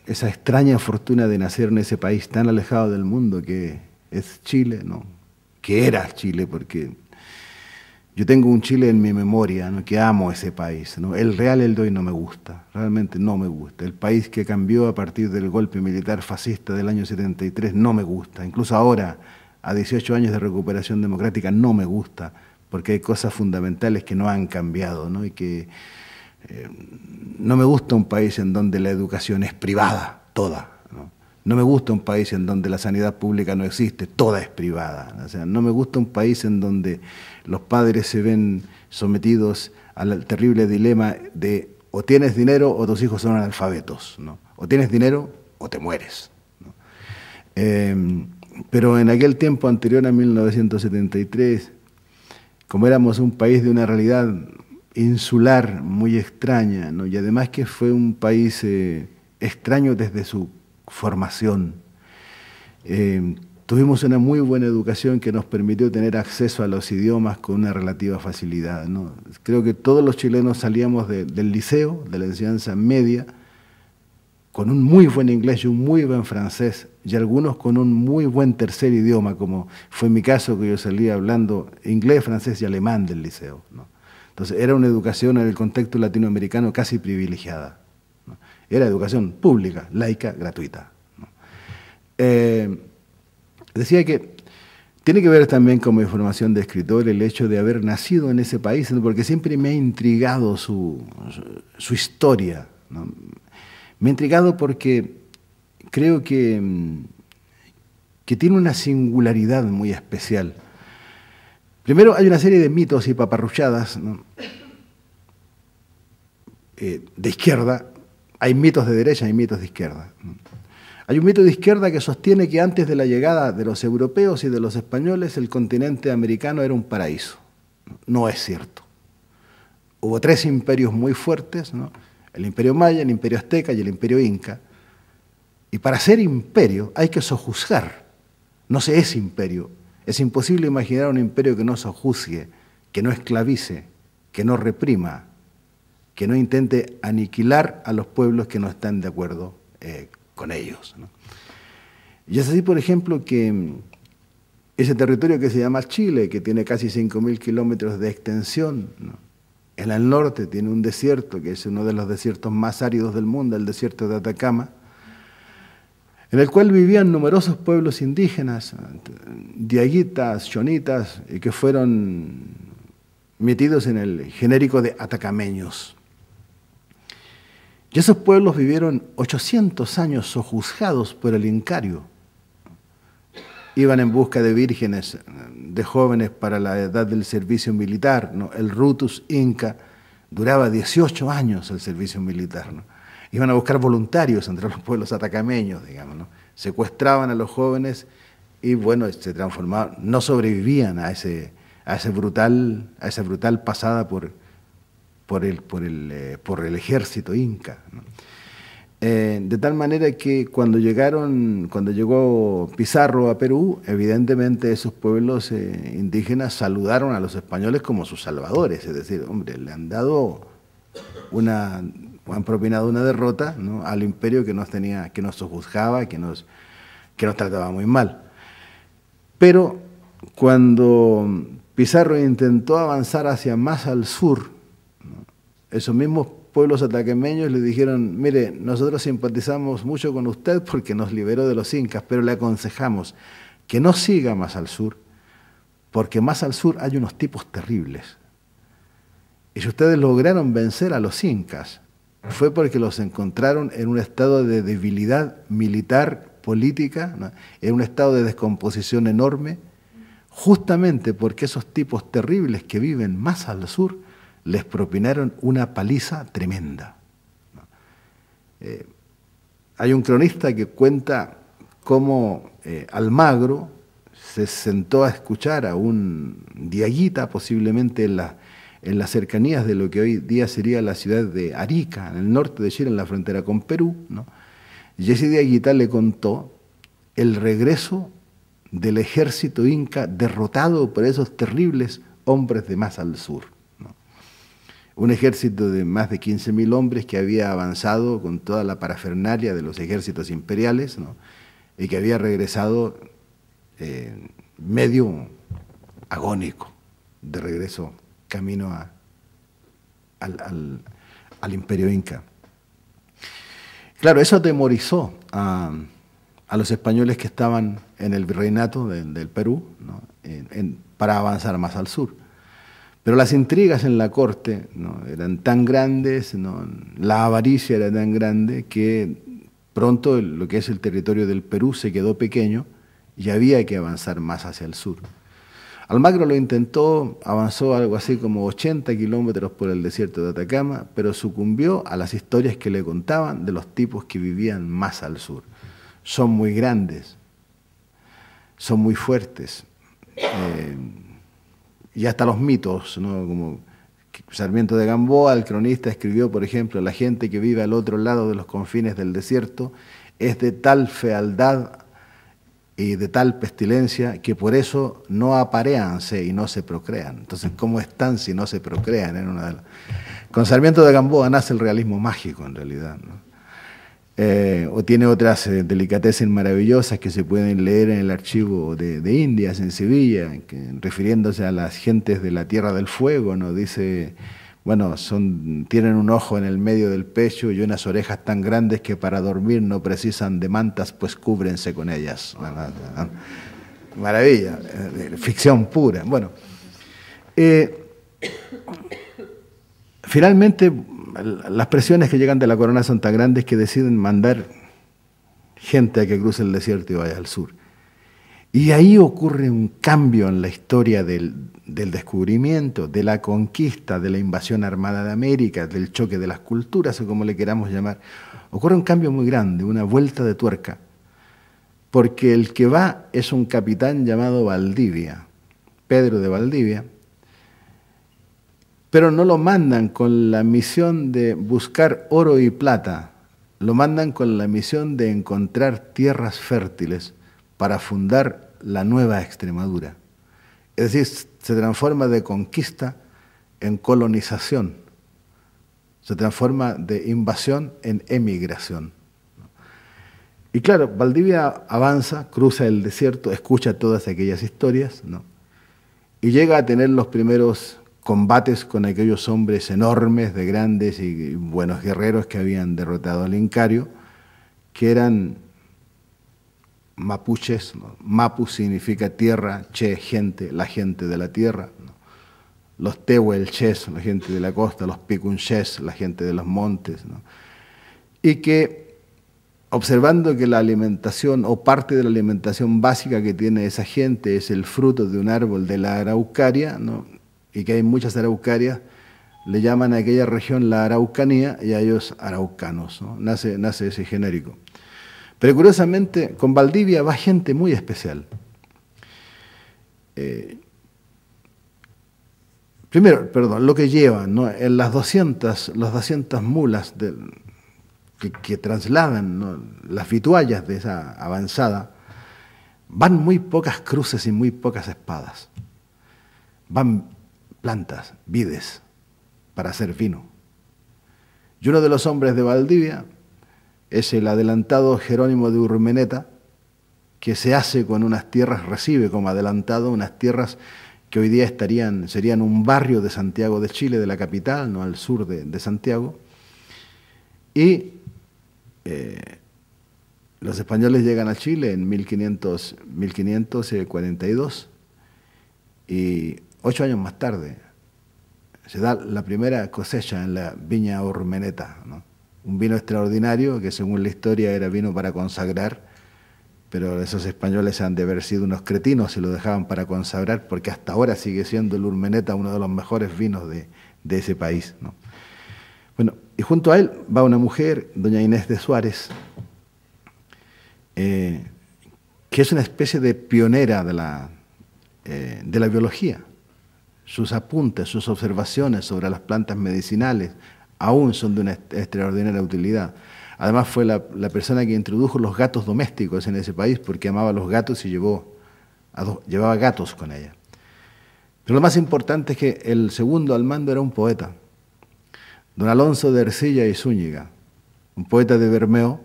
esa extraña fortuna de nacer en ese país tan alejado del mundo que es Chile, ¿no?, que era Chile, porque yo tengo un Chile en mi memoria, ¿no?, que amo ese país, ¿no? El real el de hoy no me gusta, realmente no me gusta. El país que cambió a partir del golpe militar fascista del año 73 no me gusta. Incluso ahora, a 18 años de recuperación democrática, no me gusta, porque hay cosas fundamentales que no han cambiado, ¿no? Y que no me gusta un país en donde la educación es privada, toda, ¿no? No me gusta un país en donde la sanidad pública no existe, toda es privada. O sea, no me gusta un país en donde los padres se ven sometidos al terrible dilema de o tienes dinero o tus hijos son analfabetos, ¿no? O tienes dinero o te mueres, ¿no? Pero en aquel tiempo anterior a 1973, como éramos un país de una realidad insular muy extraña, ¿no?, y además que fue un país extraño desde su formación, tuvimos una muy buena educación que nos permitió tener acceso a los idiomas con una relativa facilidad, ¿no? Creo que todos los chilenos salíamos del liceo, de la enseñanza media, con un muy buen inglés y un muy buen francés, y algunos con un muy buen tercer idioma, como fue mi caso, que yo salía hablando inglés, francés y alemán del liceo, ¿no? Entonces era una educación en el contexto latinoamericano casi privilegiada, ¿no? Era educación pública, laica, gratuita, ¿no? Decía que tiene que ver también con mi formación de escritor el hecho de haber nacido en ese país, ¿no?, porque siempre me ha intrigado su historia, ¿no? Me ha intrigado porque creo que tiene una singularidad muy especial. Primero, hay una serie de mitos y paparruchadas, ¿no?, de izquierda. Hay mitos de derecha y mitos de izquierda, ¿no? Hay un mito de izquierda que sostiene que antes de la llegada de los europeos y de los españoles, el continente americano era un paraíso. No es cierto. Hubo 3 imperios muy fuertes, ¿no?, el imperio maya, el imperio azteca y el imperio inca. Y para ser imperio hay que sojuzgar. No se es imperio. Es imposible imaginar un imperio que no sojuzgue, que no esclavice, que no reprima, que no intente aniquilar a los pueblos que no están de acuerdo con ellos, ¿no? Y es así, por ejemplo, que ese territorio que se llama Chile, que tiene casi 5.000 kilómetros de extensión, ¿no?, en el norte tiene un desierto, que es uno de los desiertos más áridos del mundo, el desierto de Atacama, en el cual vivían numerosos pueblos indígenas, diaguitas, chonitas, y que fueron metidos en el genérico de atacameños. Y esos pueblos vivieron 800 años sojuzgados por el incario. Iban en busca de vírgenes, de jóvenes para la edad del servicio militar, ¿no? El Rutus Inca duraba 18 años el servicio militar, ¿no? iban a buscar voluntarios entre los pueblos atacameños, digamos, ¿no? Secuestraban a los jóvenes y bueno, se transformaban, no sobrevivían a esa brutal pasada por el ejército inca, ¿no? De tal manera que cuando llegó Pizarro a Perú, evidentemente esos pueblos indígenas saludaron a los españoles como sus salvadores, es decir, hombre, le han propinado una derrota, ¿no?, al imperio que nos sojuzgaba, que nos trataba muy mal. Pero cuando Pizarro intentó avanzar hacia más al sur, ¿no?, esos mismos pueblos atacameños le dijeron, mire, nosotros simpatizamos mucho con usted porque nos liberó de los incas, pero le aconsejamos que no siga más al sur, porque más al sur hay unos tipos terribles. Y si ustedes lograron vencer a los incas, fue porque los encontraron en un estado de debilidad militar, política, ¿no?, en un estado de descomposición enorme, justamente porque esos tipos terribles que viven más al sur les propinaron una paliza tremenda, ¿no? Hay un cronista que cuenta cómo Almagro se sentó a escuchar a un diaguita, posiblemente en las cercanías de lo que hoy día sería la ciudad de Arica, en el norte de Chile, en la frontera con Perú, ¿no? Y ese diaguita le contó el regreso del ejército inca derrotado por esos terribles hombres de más al sur, ¿no? Un ejército de más de 15.000 hombres que había avanzado con toda la parafernalia de los ejércitos imperiales, ¿no?, y que había regresado medio agónico, de regreso camino al imperio inca. Claro, eso atemorizó a los españoles que estaban en el virreinato del Perú, ¿no?, para avanzar más al sur. Pero las intrigas en la corte, ¿no?, eran tan grandes, ¿no?, la avaricia era tan grande que pronto lo que es el territorio del Perú se quedó pequeño y había que avanzar más hacia el sur. Almagro lo intentó, avanzó algo así como 80 kilómetros por el desierto de Atacama, pero sucumbió a las historias que le contaban de los tipos que vivían más al sur. Son muy grandes, son muy fuertes, y hasta los mitos, ¿no?, como Sarmiento de Gamboa, el cronista, escribió, por ejemplo, la gente que vive al otro lado de los confines del desierto es de tal fealdad y de tal pestilencia que por eso no aparéanse y no se procrean. Entonces, ¿cómo están si no se procrean? Con Sarmiento de Gamboa nace el realismo mágico, en realidad, ¿no? O tiene otras delicatessen maravillosas que se pueden leer en el archivo de Indias, en Sevilla, refiriéndose a las gentes de la Tierra del Fuego, ¿no? Dice, bueno, tienen un ojo en el medio del pecho y unas orejas tan grandes que para dormir no precisan de mantas, pues cúbrense con ellas. Maravilla, ficción pura. Bueno, finalmente las presiones que llegan de la corona son tan grandes que deciden mandar gente a que cruce el desierto y vaya al sur. Y ahí ocurre un cambio en la historia del descubrimiento, de la conquista, de la invasión armada de América, del choque de las culturas, o como le queramos llamar. Ocurre un cambio muy grande, una vuelta de tuerca, porque el que va es un capitán llamado Valdivia, Pedro de Valdivia, pero no lo mandan con la misión de buscar oro y plata, lo mandan con la misión de encontrar tierras fértiles para fundar la nueva Extremadura. Es decir, se transforma de conquista en colonización, se transforma de invasión en emigración. Y claro, Valdivia avanza, cruza el desierto, escucha todas aquellas historias, ¿no?, y llega a tener los primeros combates con aquellos hombres enormes, de grandes y buenos guerreros que habían derrotado al Incario, que eran mapuches, ¿no? Mapu significa tierra, che, gente, la gente de la tierra, ¿no? Los tehuelches, la gente de la costa, los picunches, la gente de los montes, ¿no? Y que, observando que la alimentación o parte de la alimentación básica que tiene esa gente es el fruto de un árbol de la araucaria, ¿no?, y que hay muchas araucarias, le llaman a aquella región la Araucanía y a ellos araucanos, ¿no? Nace ese genérico. Pero curiosamente, con Valdivia va gente muy especial. Primero, perdón, lo que llevan, ¿no? En las 200 mulas que trasladan, ¿no?, las vituallas de esa avanzada, van muy pocas cruces y muy pocas espadas. Van plantas, vides, para hacer vino. Y uno de los hombres de Valdivia es el adelantado Jerónimo de Urmeneta, que se hace con unas tierras, recibe como adelantado unas tierras que hoy día serían un barrio de Santiago de Chile, de la capital, no al sur de Santiago. Y los españoles llegan a Chile en 1542 y 8 años más tarde se da la primera cosecha en la viña Urmeneta, ¿no? Un vino extraordinario que según la historia era vino para consagrar, pero esos españoles han de haber sido unos cretinos y lo dejaban para consagrar, porque hasta ahora sigue siendo el Urmeneta uno de los mejores vinos de ese país, ¿no? Bueno, y junto a él va una mujer, doña Inés de Suárez, que es una especie de pionera de la biología. Sus apuntes, sus observaciones sobre las plantas medicinales aún son de una extraordinaria utilidad. Además fue la persona que introdujo los gatos domésticos en ese país porque amaba a los gatos y llevaba gatos con ella. Pero lo más importante es que el segundo al mando era un poeta, don Alonso de Ercilla y Zúñiga, un poeta de Bermeo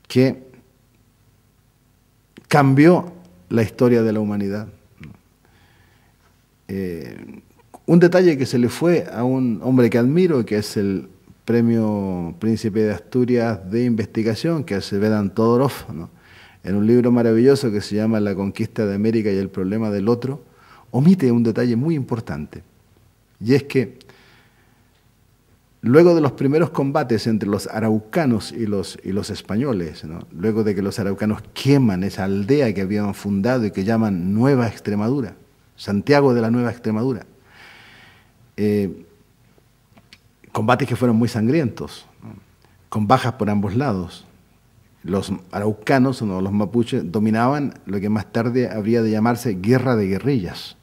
que cambió la historia de la humanidad. Un detalle que se le fue a un hombre que admiro, que es el Premio Príncipe de Asturias de Investigación, que es Vedant Todorov, ¿no?, en un libro maravilloso que se llama La conquista de América y el problema del otro, omite un detalle muy importante, y es que luego de los primeros combates entre los araucanos y los españoles, ¿no?, luego de que los araucanos queman esa aldea que habían fundado y que llaman Nueva Extremadura, Santiago de la Nueva Extremadura, combates que fueron muy sangrientos, ¿no?, con bajas por ambos lados. Los araucanos, o los mapuches, dominaban lo que más tarde habría de llamarse guerra de guerrillas,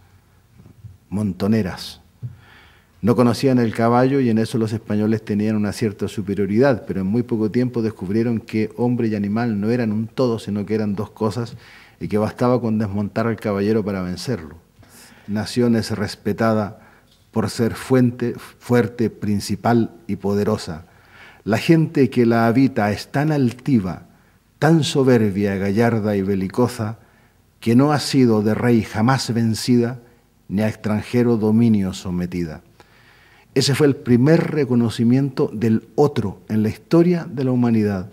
montoneras. No conocían el caballo y en eso los españoles tenían una cierta superioridad, pero en muy poco tiempo descubrieron que hombre y animal no eran un todo, sino que eran dos cosas y que bastaba con desmontar al caballero para vencerlo. Nación es respetada por ser fuerte, principal y poderosa. La gente que la habita es tan altiva, tan soberbia, gallarda y belicosa, que no ha sido de rey jamás vencida, ni a extranjero dominio sometida. Ese fue el primer reconocimiento del otro en la historia de la humanidad.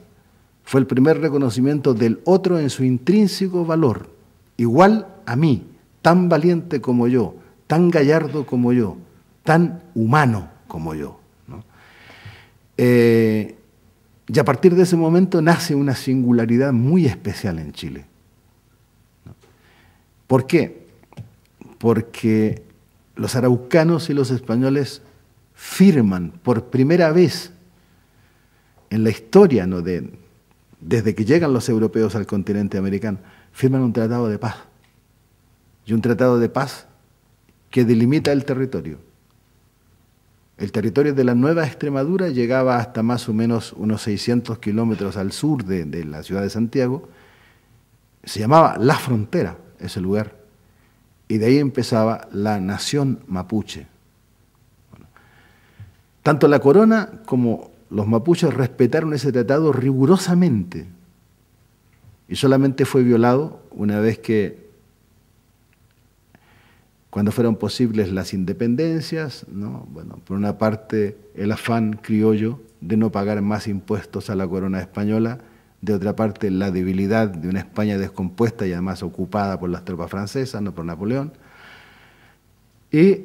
Fue el primer reconocimiento del otro en su intrínseco valor, igual a mí, tan valiente como yo, tan gallardo como yo, tan humano como yo, ¿no? Y a partir de ese momento nace una singularidad muy especial en Chile, ¿no? ¿Por qué? Porque los araucanos y los españoles firman por primera vez en la historia, ¿no?, desde que llegan los europeos al continente americano, firman un tratado de paz. Y un tratado de paz que delimita el territorio. El territorio de la Nueva Extremadura llegaba hasta más o menos unos 600 kilómetros al sur de la ciudad de Santiago. Se llamaba La Frontera, ese lugar. Y de ahí empezaba la nación mapuche. Bueno, tanto la corona como los mapuches respetaron ese tratado rigurosamente. Y solamente fue violado una vez que, cuando fueron posibles las independencias, ¿no? Bueno, por una parte el afán criollo de no pagar más impuestos a la corona española, de otra parte la debilidad de una España descompuesta y además ocupada por las tropas francesas, no por Napoleón. Y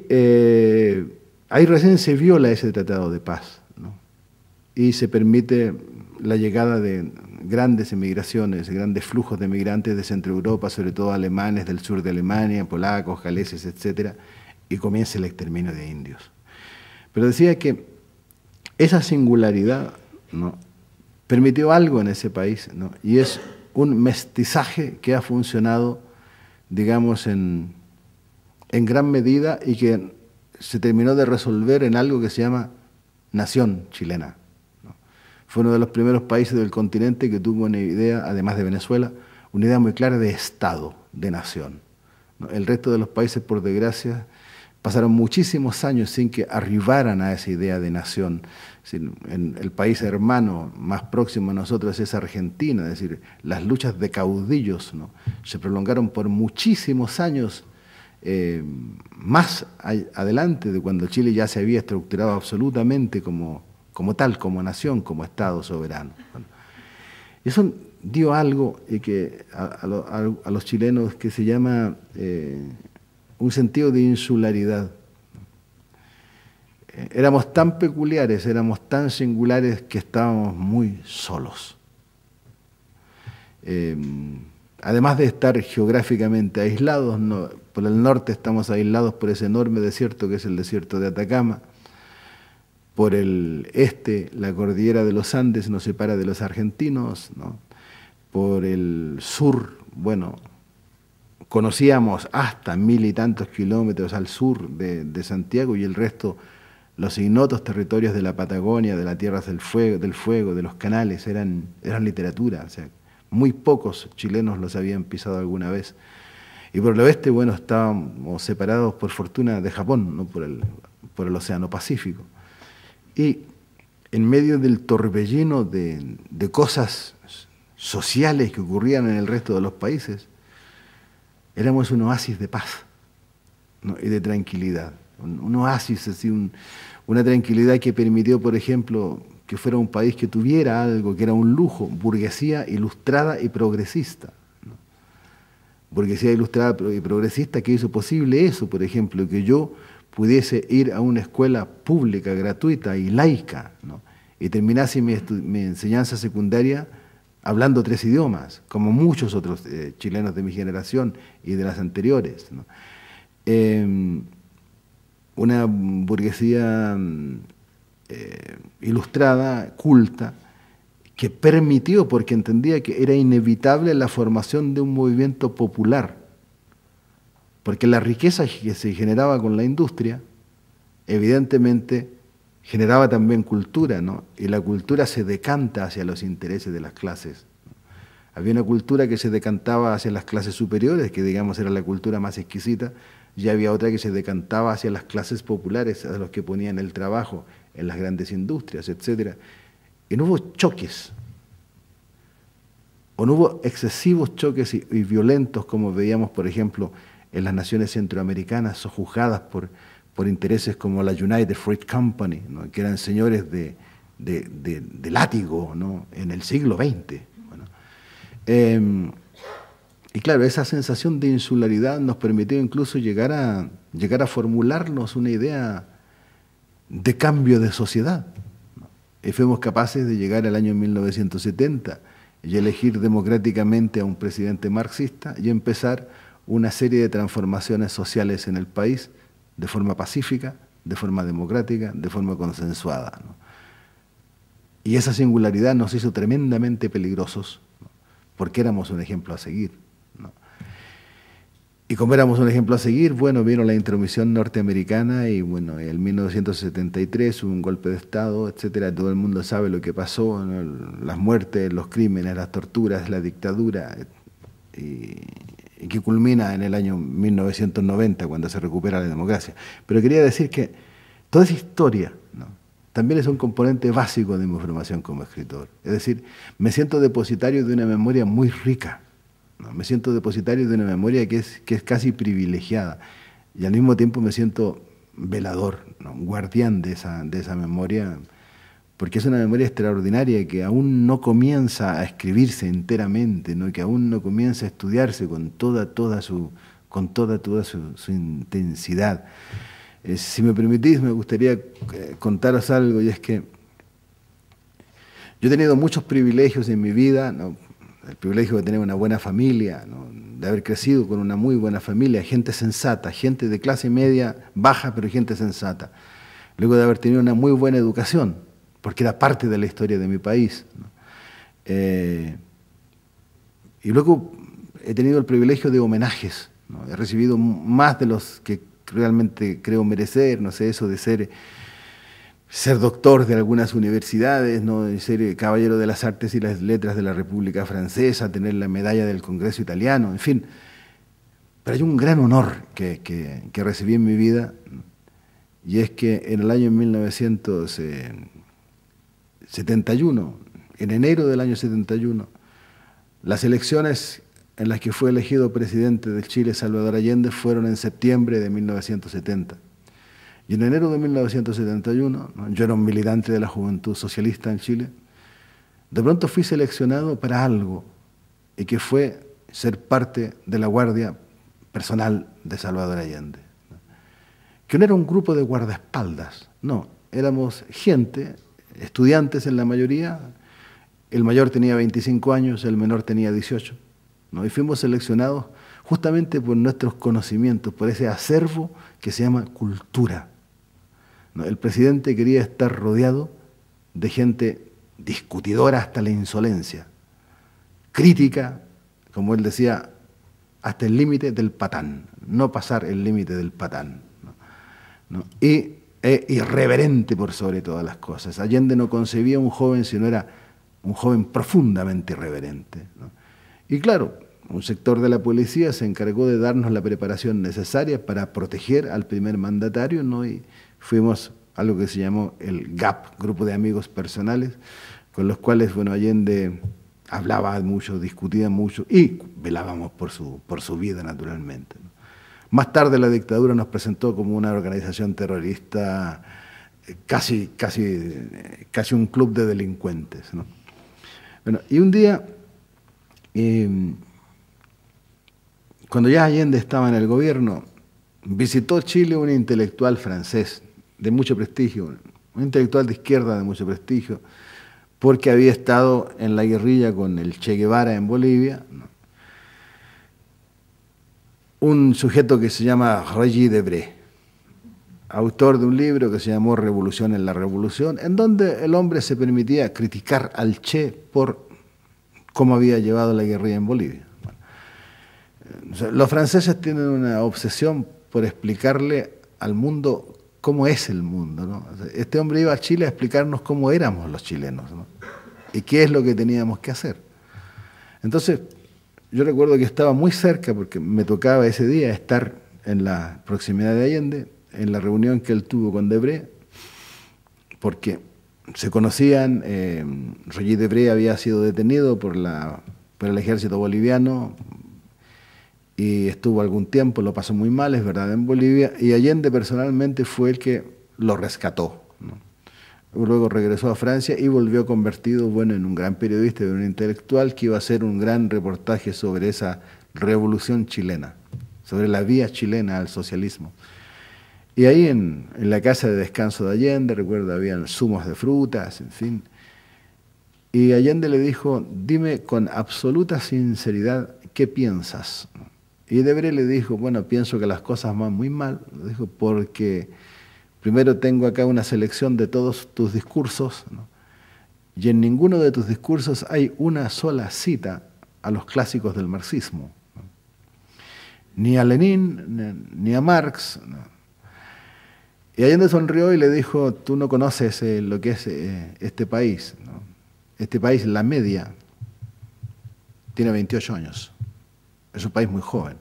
ahí recién se viola ese tratado de paz, ¿no? Y se permite la llegada de grandes emigraciones, grandes flujos de migrantes de Centro Europa, sobre todo alemanes del sur de Alemania, polacos, galeses, etc., y comienza el exterminio de indios. Pero decía que esa singularidad, ¿no?, permitió algo en ese país, ¿no?, y es un mestizaje que ha funcionado, digamos, en gran medida y que se terminó de resolver en algo que se llama nación chilena, ¿no? Fue uno de los primeros países del continente que tuvo una idea, además de Venezuela, una idea muy clara de Estado, de nación, ¿no? El resto de los países, por desgracia, pasaron muchísimos años sin que arribaran a esa idea de nación. En el país hermano más próximo a nosotros es Argentina, es decir, las luchas de caudillos, ¿no?, se prolongaron por muchísimos años, más adelante de cuando Chile ya se había estructurado absolutamente como tal, como nación, como Estado soberano. Bueno, eso dio algo que a los chilenos que se llama un sentido de insularidad. Éramos tan peculiares, éramos tan singulares que estábamos muy solos. Además de estar geográficamente aislados, ¿no?, por el norte estamos aislados por ese enorme desierto que es el desierto de Atacama. Por el este, la cordillera de los Andes nos separa de los argentinos, ¿no? Por el sur, bueno, conocíamos hasta 1000 y tantos kilómetros al sur de Santiago, y el resto, los ignotos territorios de la Patagonia, de las tierras del fuego, de los canales, eran literatura. O sea, muy pocos chilenos los habían pisado alguna vez. Y por el oeste, bueno, estábamos separados por fortuna de Japón, ¿no?, por el Océano Pacífico. Y en medio del torbellino de cosas sociales que ocurrían en el resto de los países, éramos un oasis de paz, ¿no?, y de tranquilidad. Un oasis, así, una tranquilidad que permitió, por ejemplo, que fuera un país que tuviera algo que era un lujo: burguesía ilustrada y progresista, ¿no? Burguesía ilustrada y progresista que hizo posible eso, por ejemplo, que yo pudiese ir a una escuela pública, gratuita y laica, ¿no?, y terminase mi enseñanza secundaria hablando 3 idiomas, como muchos otros chilenos de mi generación y de las anteriores, ¿no? Una burguesía ilustrada, culta, que permitió, porque entendía que era inevitable la formación de un movimiento popular, porque la riqueza que se generaba con la industria, evidentemente, generaba también cultura, ¿no? Y la cultura se decanta hacia los intereses de las clases, ¿no? Había una cultura que se decantaba hacia las clases superiores, que digamos era la cultura más exquisita, y había otra que se decantaba hacia las clases populares, a los que ponían el trabajo en las grandes industrias, etc. Y no hubo choques, o no hubo excesivos choques y violentos, como veíamos, por ejemplo, en las naciones centroamericanas, sojuzgadas por intereses como la United Fruit Company, ¿no?, que eran señores de látigo, ¿no?, en el siglo XX. Bueno, y claro, esa sensación de insularidad nos permitió incluso llegar a formularnos una idea de cambio de sociedad, ¿no? Y fuimos capaces de llegar al año 1970 y elegir democráticamente a un presidente marxista y empezar una serie de transformaciones sociales en el país de forma pacífica, de forma democrática, de forma consensuada, ¿no? Y esa singularidad nos hizo tremendamente peligrosos, ¿no?, porque éramos un ejemplo a seguir, ¿no? Y como éramos un ejemplo a seguir, bueno, vino la intromisión norteamericana y bueno, en 1973 hubo un golpe de Estado, etcétera. Todo el mundo sabe lo que pasó, ¿no?, las muertes, los crímenes, las torturas, la dictadura, y que culmina en el año 1990, cuando se recupera la democracia. Pero quería decir que toda esa historia, ¿no?, también es un componente básico de mi formación como escritor. Es decir, me siento depositario de una memoria muy rica, ¿no? Me siento depositario de una memoria que es casi privilegiada, y al mismo tiempo me siento velador, ¿no?, guardián de esa memoria, porque es una memoria extraordinaria que aún no comienza a escribirse enteramente, ¿no?, que aún no comienza a estudiarse con toda su intensidad. Si me permitís, me gustaría contaros algo, y es que yo he tenido muchos privilegios en mi vida, ¿no?, el privilegio de tener una buena familia, ¿no?, de haber crecido con una muy buena familia, gente sensata, gente de clase media baja, pero gente sensata. luego de haber tenido una muy buena educación, porque era parte de la historia de mi país, ¿no? Y luego he tenido el privilegio de homenajes, ¿no? He recibido más de los que realmente creo merecer, no sé, eso de ser doctor de algunas universidades, ¿no? De ser caballero de las artes y las letras de la República Francesa, tener la medalla del Congreso Italiano, en fin. Pero hay un gran honor que recibí en mi vida, y es que en el año 1971, en enero del año 71, las elecciones en las que fue elegido presidente del Chile Salvador Allende fueron en septiembre de 1970. Y en enero de 1971, ¿no? Yo era un militante de la Juventud Socialista en Chile, de pronto fui seleccionado para algo, y que fue ser parte de la guardia personal de Salvador Allende, ¿no? Que no era un grupo de guardaespaldas, no, éramos gente, estudiantes en la mayoría, el mayor tenía 25 años, el menor tenía 18, ¿no? Y fuimos seleccionados justamente por nuestros conocimientos, por ese acervo que se llama cultura, ¿no? El presidente quería estar rodeado de gente discutidora hasta la insolencia, crítica, como él decía, hasta el límite del patán, no pasar el límite del patán, ¿no? Y irreverente por sobre todas las cosas. Allende no concebía un joven si no era un joven profundamente irreverente, ¿no? Y claro, un sector de la policía se encargó de darnos la preparación necesaria para proteger al primer mandatario, ¿no? Y fuimos algo que se llamó el GAP, Grupo de Amigos Personales, con los cuales, bueno, Allende hablaba mucho, discutía mucho y velábamos por su vida, naturalmente, ¿no? Más tarde la dictadura nos presentó como una organización terrorista, casi un club de delincuentes, ¿no? Bueno, y un día, cuando ya Allende estaba en el gobierno, visitó Chile un intelectual francés de mucho prestigio, un intelectual de izquierda de mucho prestigio, porque había estado en la guerrilla con el Che Guevara en Bolivia, ¿no? Un sujeto que se llama Regis Debray, autor de un libro que se llamó Revolución en la Revolución, en donde el hombre se permitía criticar al Che por cómo había llevado la guerrilla en Bolivia. Bueno, o sea, los franceses tienen una obsesión por explicarle al mundo cómo es el mundo, ¿no? O sea, este hombre iba a Chile a explicarnos cómo éramos los chilenos, ¿no? Y qué es lo que teníamos que hacer. Entonces, yo recuerdo que estaba muy cerca, porque me tocaba ese día estar en la proximidad de Allende, en la reunión que él tuvo con Debray, porque se conocían. Regis Debray había sido detenido por el ejército boliviano y estuvo algún tiempo, lo pasó muy mal, es verdad, en Bolivia, y Allende personalmente fue el que lo rescató, ¿no? Luego regresó a Francia y volvió convertido, bueno, en un gran periodista y un intelectual que iba a hacer un gran reportaje sobre esa revolución chilena, sobre la vía chilena al socialismo. Y ahí en la casa de descanso de Allende, recuerdo, habían zumos de frutas, en fin. Y Allende le dijo, dime con absoluta sinceridad, ¿qué piensas? Y Debray le dijo, bueno, pienso que las cosas van muy mal, le dijo, porque primero tengo acá una selección de todos tus discursos, ¿no? Y en ninguno de tus discursos hay una sola cita a los clásicos del marxismo, ¿no? Ni a Lenin, ni a Marx, ¿no? Y Allende sonrió y le dijo, tú no conoces lo que es este país, ¿no? Este país, la media, tiene 28 años. Es un país muy joven.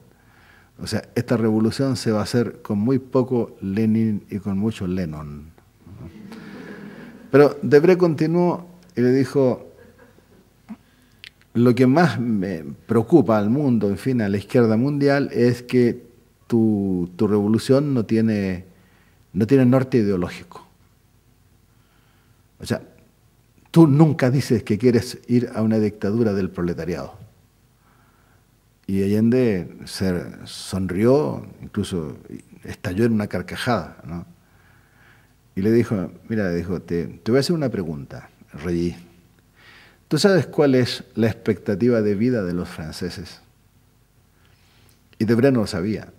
O sea, esta revolución se va a hacer con muy poco Lenin y con mucho Lennon, ¿no? Pero Debray continuó y le dijo, lo que más me preocupa al mundo, en fin, a la izquierda mundial, es que tu revolución no tiene norte ideológico. O sea, tú nunca dices que quieres ir a una dictadura del proletariado. Y Allende se sonrió, incluso estalló en una carcajada, ¿no? Y le dijo, mira, te voy a hacer una pregunta, Regis. ¿Tú sabes cuál es la expectativa de vida de los franceses? Y Debray no lo sabía.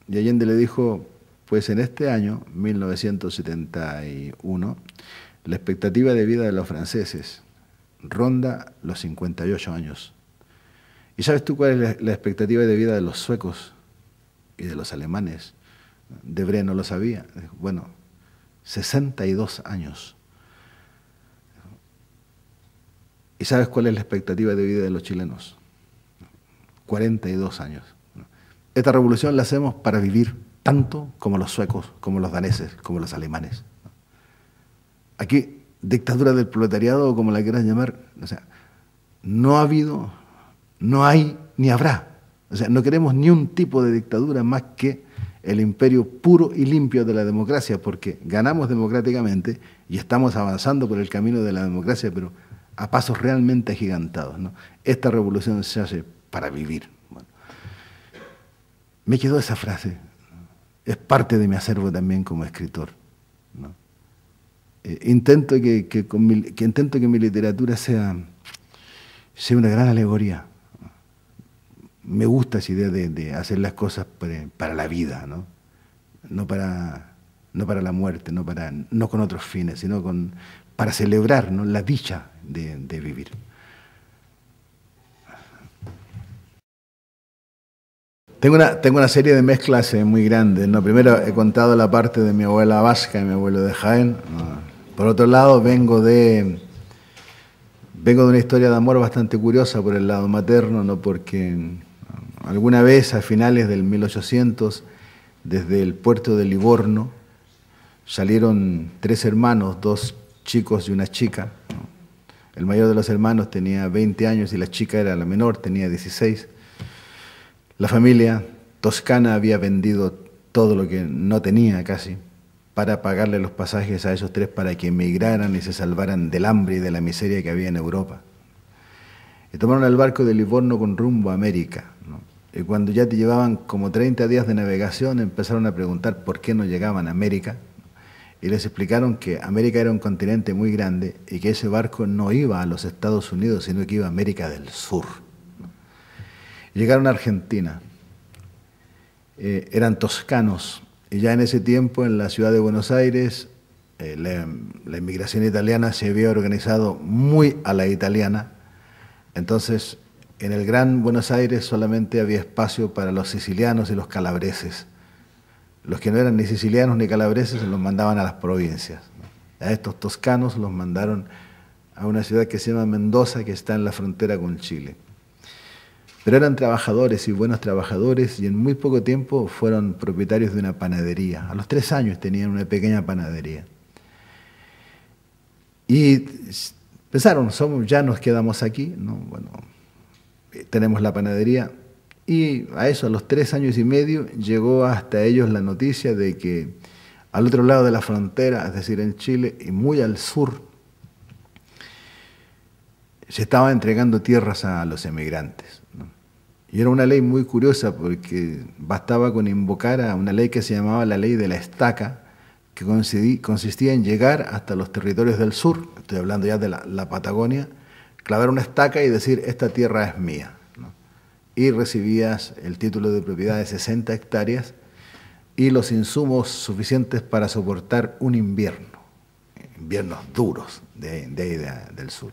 Y Allende le dijo, Pues en este año, 1971, la expectativa de vida de los franceses ronda los 58 años. ¿Y sabes tú cuál es la expectativa de vida de los suecos y de los alemanes? Debré no lo sabía. Bueno, 62 años. ¿Y sabes cuál es la expectativa de vida de los chilenos? 42 años. Esta revolución la hacemos para vivir tanto como los suecos, como los daneses, como los alemanes. Aquí, dictadura del proletariado, o como la quieras llamar, o sea, no ha habido, no hay, ni habrá. O sea, no queremos ni un tipo de dictadura más que el imperio puro y limpio de la democracia, porque ganamos democráticamente y estamos avanzando por el camino de la democracia, pero a pasos realmente agigantados, ¿no? Esta revolución se hace para vivir. Bueno, me quedó esa frase. Es parte de mi acervo también como escritor, ¿no? Intento que mi literatura sea una gran alegoría. Me gusta esa idea de hacer las cosas para la vida, ¿no? No para la muerte, no con otros fines, sino para celebrar, ¿no?, la dicha de vivir. Tengo una serie de mezclas muy grandes, ¿no? Primero he contado la parte de mi abuela vasca y mi abuelo de Jaén. Por otro lado, vengo de una historia de amor bastante curiosa por el lado materno, ¿no? Porque alguna vez a finales del 1800, desde el puerto de Livorno, salieron 3 hermanos, 2 chicos y una chica, ¿no? El mayor de los hermanos tenía 20 años y la chica era la menor, tenía 16. La familia toscana había vendido todo lo que no tenía casi para pagarle los pasajes a esos 3 para que emigraran y se salvaran del hambre y de la miseria que había en Europa. Y tomaron el barco de Livorno con rumbo a América, ¿no? Y cuando ya te llevaban como 30 días de navegación, empezaron a preguntar por qué no llegaban a América. Y les explicaron que América era un continente muy grande y que ese barco no iba a los Estados Unidos, sino que iba a América del Sur. Llegaron a Argentina. Eran toscanos. Y ya en ese tiempo, en la ciudad de Buenos Aires, la inmigración italiana se había organizado muy a la italiana. Entonces, en el Gran Buenos Aires solamente había espacio para los sicilianos y los calabreses. Los que no eran ni sicilianos ni calabreses los mandaban a las provincias, ¿no? A estos toscanos los mandaron a una ciudad que se llama Mendoza, que está en la frontera con Chile. Pero eran trabajadores y buenos trabajadores, y en muy poco tiempo fueron propietarios de una panadería. A los 3 años tenían una pequeña panadería. Y pensaron, ya nos quedamos aquí, ¿no? Bueno, tenemos la panadería. Y a los 3 años y medio, llegó hasta ellos la noticia de que al otro lado de la frontera, es decir, en Chile, y muy al sur, se estaban entregando tierras a los emigrantes, ¿no? Y era una ley muy curiosa porque bastaba con invocar a una ley que se llamaba la ley de la estaca, que consistía en llegar hasta los territorios del sur, estoy hablando ya de la Patagonia, clavar una estaca y decir, esta tierra es mía, ¿no? Y recibías el título de propiedad de 60 hectáreas y los insumos suficientes para soportar un inviernos duros del sur.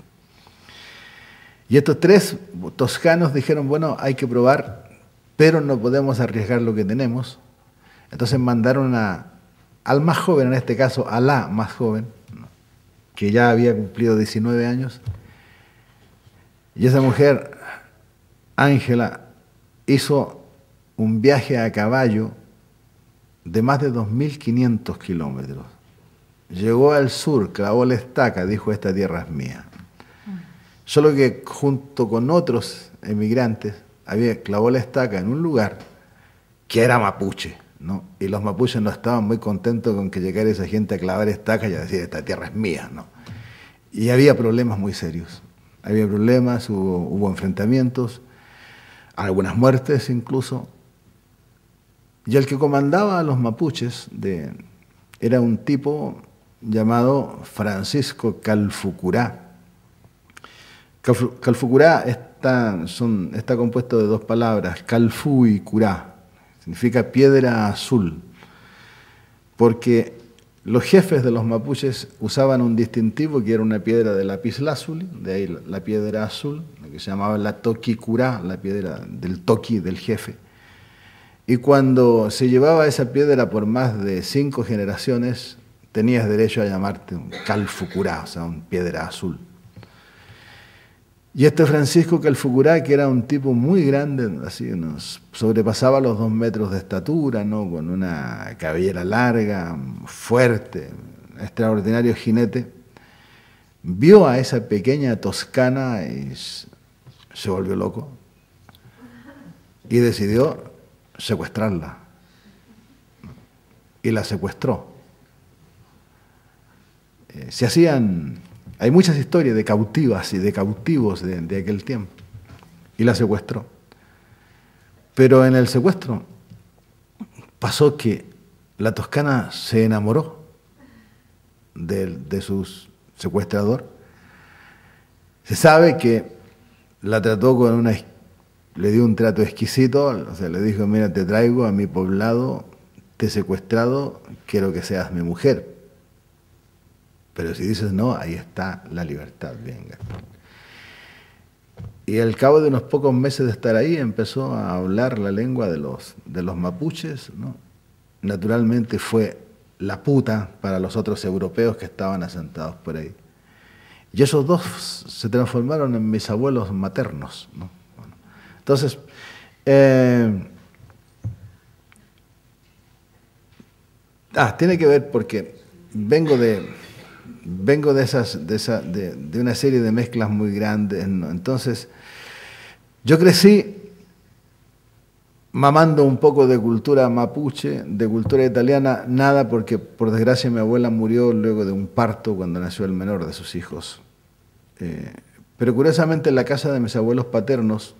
Y estos 3 toscanos dijeron, bueno, hay que probar, pero no podemos arriesgar lo que tenemos. Entonces mandaron al más joven, en este caso a la más joven, que ya había cumplido 19 años, y esa mujer, Ángela, hizo un viaje a caballo de más de 2.500 kilómetros. Llegó al sur, clavó la estaca, dijo, esta tierra es mía. Solo que junto con otros emigrantes, clavó la estaca en un lugar que era mapuche, ¿no? Y los mapuches no estaban muy contentos con que llegara esa gente a clavar estacas y a decir, esta tierra es mía, ¿no? Y había problemas muy serios. Había problemas, hubo enfrentamientos, algunas muertes incluso. Y el que comandaba a los mapuches era un tipo llamado Francisco Calfucurá. Calfucurá está compuesto de 2 palabras, calfu y curá, significa piedra azul. porque los jefes de los mapuches usaban un distintivo que era una piedra de lapislázuli, de ahí la piedra azul, que se llamaba la toquicurá, la piedra del toqui del jefe. Y cuando se llevaba esa piedra por más de 5 generaciones, tenías derecho a llamarte un calfucurá, o sea, un piedra azul. Y este Francisco Calfucurá, que era un tipo muy grande, así, sobrepasaba los 2 metros de estatura, ¿no? Con una cabellera larga, fuerte, extraordinario jinete, vio a esa pequeña toscana y se volvió loco y decidió secuestrarla. Y la secuestró. Hay muchas historias de cautivas y de cautivos de aquel tiempo. Y la secuestró. Pero en el secuestro pasó que la toscana se enamoró de su secuestrador. Se sabe que la trató le dio un trato exquisito, o sea, le dijo, mira, te traigo a mi poblado, te he secuestrado, quiero que seas mi mujer. Pero si dices no, ahí está la libertad, venga. Y al cabo de unos pocos meses de estar ahí, empezó a hablar la lengua de los mapuches, ¿no? Naturalmente fue la puta para los otros europeos que estaban asentados por ahí. Y esos dos se transformaron en mis abuelos maternos, ¿no? Bueno, entonces, tiene que ver porque vengo de una serie de mezclas muy grandes, ¿no? Entonces, yo crecí mamando un poco de cultura mapuche, de cultura italiana, nada porque por desgracia mi abuela murió luego de un parto cuando nació el menor de sus hijos. Pero curiosamente en la casa de mis abuelos paternos,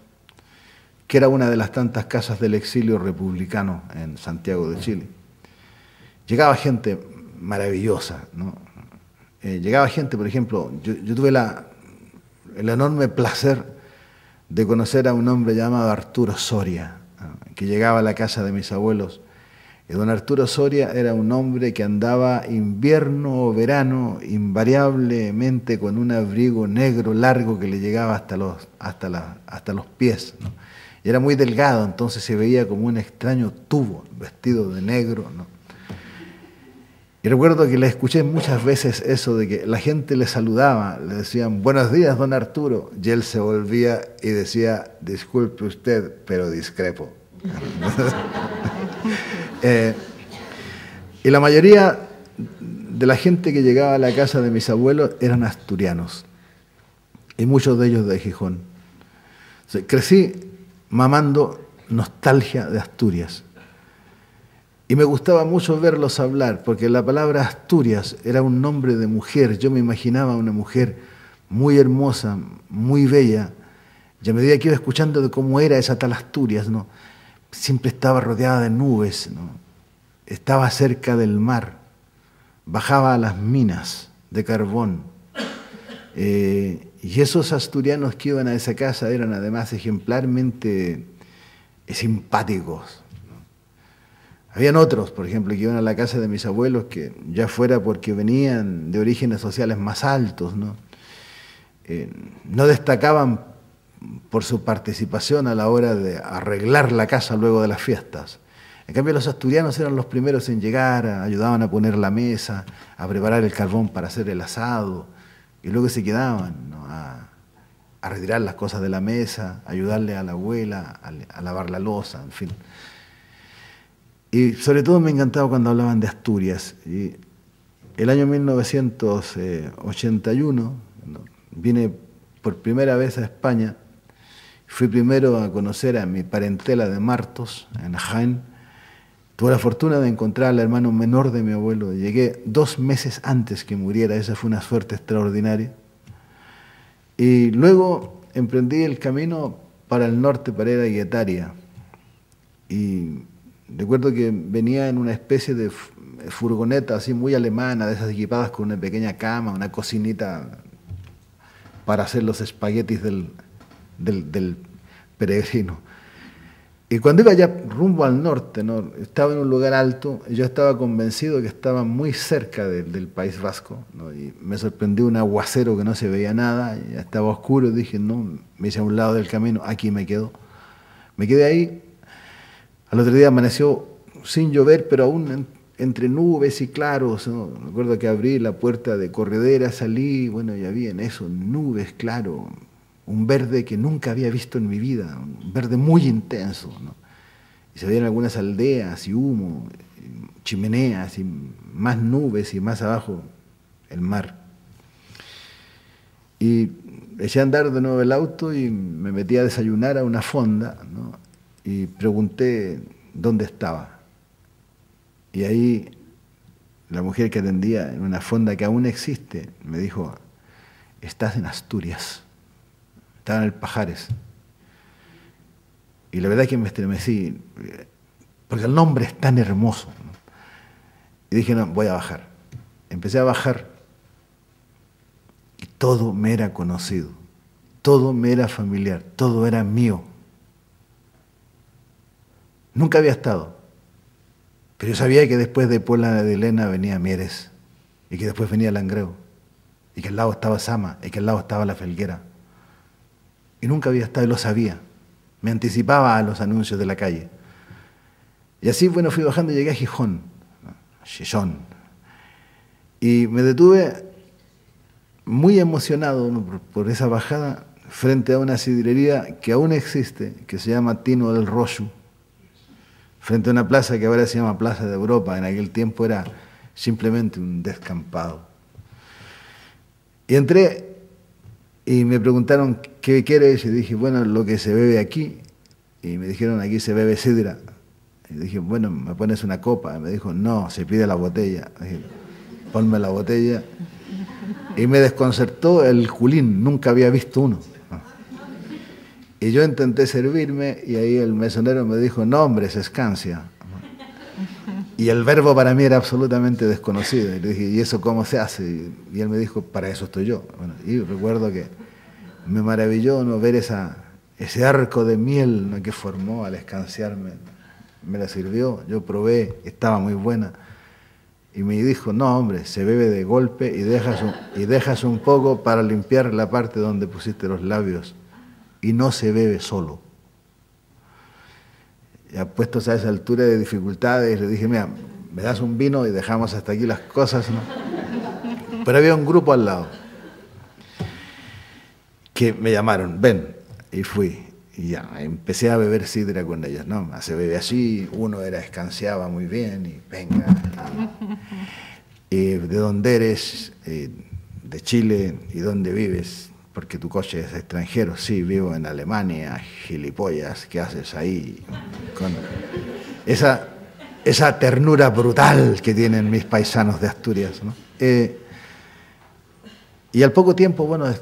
que era una de las tantas casas del exilio republicano en Santiago de Chile, llegaba gente maravillosa, ¿no? Llegaba gente, por ejemplo, yo tuve el enorme placer de conocer a un hombre llamado Arturo Soria, ¿no? Que llegaba a la casa de mis abuelos. Y don Arturo Soria era un hombre que andaba invierno o verano invariablemente con un abrigo negro largo que le llegaba hasta los pies, ¿no? Y era muy delgado, entonces se veía como un extraño tubo vestido de negro, ¿no? Y recuerdo que le escuché muchas veces eso de que la gente le saludaba, le decían, buenos días, don Arturo, y él se volvía y decía, disculpe usted, pero discrepo. Y la mayoría de la gente que llegaba a la casa de mis abuelos eran asturianos, y muchos de ellos de Gijón. O sea, crecí mamando nostalgia de Asturias. Y me gustaba mucho verlos hablar, porque la palabra Asturias era un nombre de mujer. Yo me imaginaba una mujer muy hermosa, muy bella. Y a medida que iba escuchando de cómo era esa tal Asturias, ¿no? Siempre estaba rodeada de nubes, ¿no? Estaba cerca del mar, bajaba a las minas de carbón. Y esos asturianos que iban a esa casa eran además ejemplarmente simpáticos. Habían otros, por ejemplo, que iban a la casa de mis abuelos, que ya fuera porque venían de orígenes sociales más altos, ¿no? No destacaban por su participación a la hora de arreglar la casa luego de las fiestas. En cambio, los asturianos eran los primeros en llegar, ayudaban a poner la mesa, a preparar el carbón para hacer el asado, y luego se quedaban, ¿no? a retirar las cosas de la mesa, a ayudarle a la abuela, a lavar la loza, en fin. Y sobre todo me encantaba cuando hablaban de Asturias. Y el año 1981 vine por primera vez a España. Fui primero a conocer a mi parentela de Martos, en Jaén. Tuve la fortuna de encontrar al hermano menor de mi abuelo. Llegué 2 meses antes que muriera. Esa fue una suerte extraordinaria. Y luego emprendí el camino para el norte, para ir a Guetaria. Y recuerdo que venía en una especie de furgoneta así muy alemana, de esas equipadas con una pequeña cama, una cocinita para hacer los espaguetis del peregrino. Y cuando iba ya rumbo al norte, ¿no? Estaba en un lugar alto y yo estaba convencido que estaba muy cerca del País Vasco, ¿no? Y me sorprendió un aguacero que no se veía nada, y ya estaba oscuro, y dije, no, me hice a un lado del camino, aquí me quedo. Me quedé ahí, al otro día amaneció sin llover, pero aún entre nubes y claros, ¿no? Me acuerdo que abrí la puerta de corredera, salí, bueno, ya vi en eso, nubes, claro, un verde que nunca había visto en mi vida, un verde muy intenso, ¿no? Y se veían algunas aldeas y humo, y chimeneas y más nubes y más abajo el mar. Y eché a andar de nuevo el auto y me metí a desayunar a una fonda, ¿no? Y pregunté dónde estaba. Y ahí la mujer que atendía en una fonda que aún existe me dijo, estás en Asturias. Estaba en el Pajares. Y la verdad es que me estremecí, porque el nombre es tan hermoso, ¿no? Y dije, no, voy a bajar. Empecé a bajar y todo me era conocido, todo me era familiar, todo era mío. Nunca había estado, pero yo sabía que después de Puebla de Elena venía Mieres, y que después venía Langreo, y que al lado estaba Sama, y que al lado estaba La Felguera. Y nunca había estado y lo sabía. Me anticipaba a los anuncios de la calle. Y así, bueno, fui bajando y llegué a Gijón, Gijón. Y me detuve muy emocionado, ¿no?, por esa bajada frente a una sidrería que aún existe, que se llama Tino del Roju, frente a una plaza que ahora se llama Plaza de Europa. En aquel tiempo era simplemente un descampado. Y entré y me preguntaron, ¿qué quieres? Y dije, bueno, lo que se bebe aquí. Y me dijeron, aquí se bebe sidra. Y dije, bueno, ¿me pones una copa? Y me dijo, no, se pide la botella. Y dije, ponme la botella. Y me desconcertó el culín, nunca había visto uno. Y yo intenté servirme y ahí el mesonero me dijo, no, hombre, es escancia. Y el verbo para mí era absolutamente desconocido. Y le dije, ¿y eso cómo se hace? Y él me dijo, para eso estoy yo. Bueno, y recuerdo que me maravilló, ¿no?, ver ese arco de miel, ¿no?, que formó al escanciarme. Me la sirvió, yo probé, estaba muy buena. Y me dijo, no, hombre, se bebe de golpe y dejas un poco para limpiar la parte donde pusiste los labios. Y no se bebe solo. Ya puestos a esa altura de dificultades, le dije, mira, me das un vino y dejamos hasta aquí las cosas, ¿no? Pero había un grupo al lado que me llamaron, ven, y fui. Y ya, empecé a beber sidra con ellos, ¿no? Se bebe así, uno escanciaba muy bien, y venga. Y ¿de dónde eres? De Chile. ¿Y dónde vives? Porque tu coche es extranjero. Sí, vivo en Alemania. Gilipollas, ¿qué haces ahí? Con esa ternura brutal que tienen mis paisanos de Asturias, ¿no? Y al poco tiempo, bueno,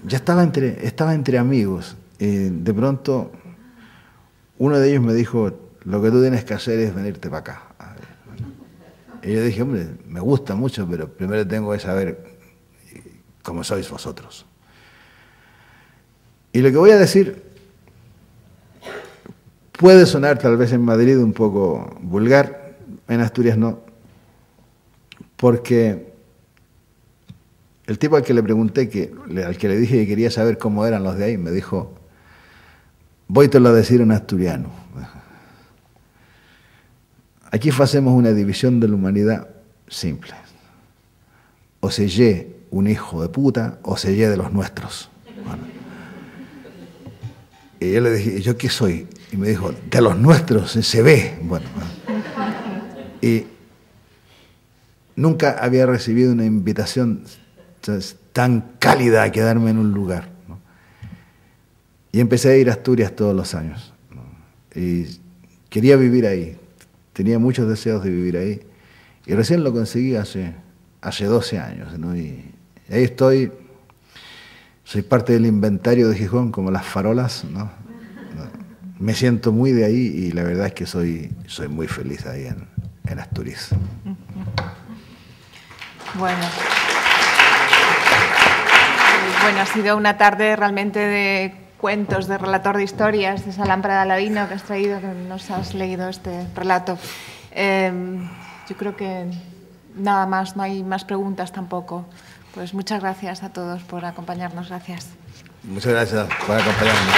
ya estaba entre amigos. De pronto, uno de ellos me dijo, lo que tú tienes que hacer es venirte para acá. Y yo dije, hombre, me gusta mucho, pero primero tengo que saber cómo sois vosotros. Y lo que voy a decir puede sonar tal vez en Madrid un poco vulgar, en Asturias no, porque el tipo al que le pregunté, al que le dije que quería saber cómo eran los de ahí, me dijo, voy-te lo a decir en asturiano. Aquí hacemos una división de la humanidad simple. O se lle un hijo de puta o se lle de los nuestros. Bueno. Y yo le dije, ¿y yo qué soy? Y me dijo, de los nuestros, se ve. Bueno. Y nunca había recibido una invitación tan cálida a quedarme en un lugar, ¿no? Y empecé a ir a Asturias todos los años, ¿no? Y quería vivir ahí. Tenía muchos deseos de vivir ahí. Y recién lo conseguí hace 12 años, ¿no? Y ahí estoy. Soy parte del inventario de Gijón, como las farolas, ¿no? Me siento muy de ahí y la verdad es que soy muy feliz ahí en Asturias. Bueno, ha sido una tarde realmente cuentos de relator de historias, de esa lámpara de Aladino que has traído, que nos has leído este relato. Yo creo que nada más, no hay más preguntas tampoco. Pues muchas gracias a todos por acompañarnos. Gracias. Muchas gracias por acompañarnos.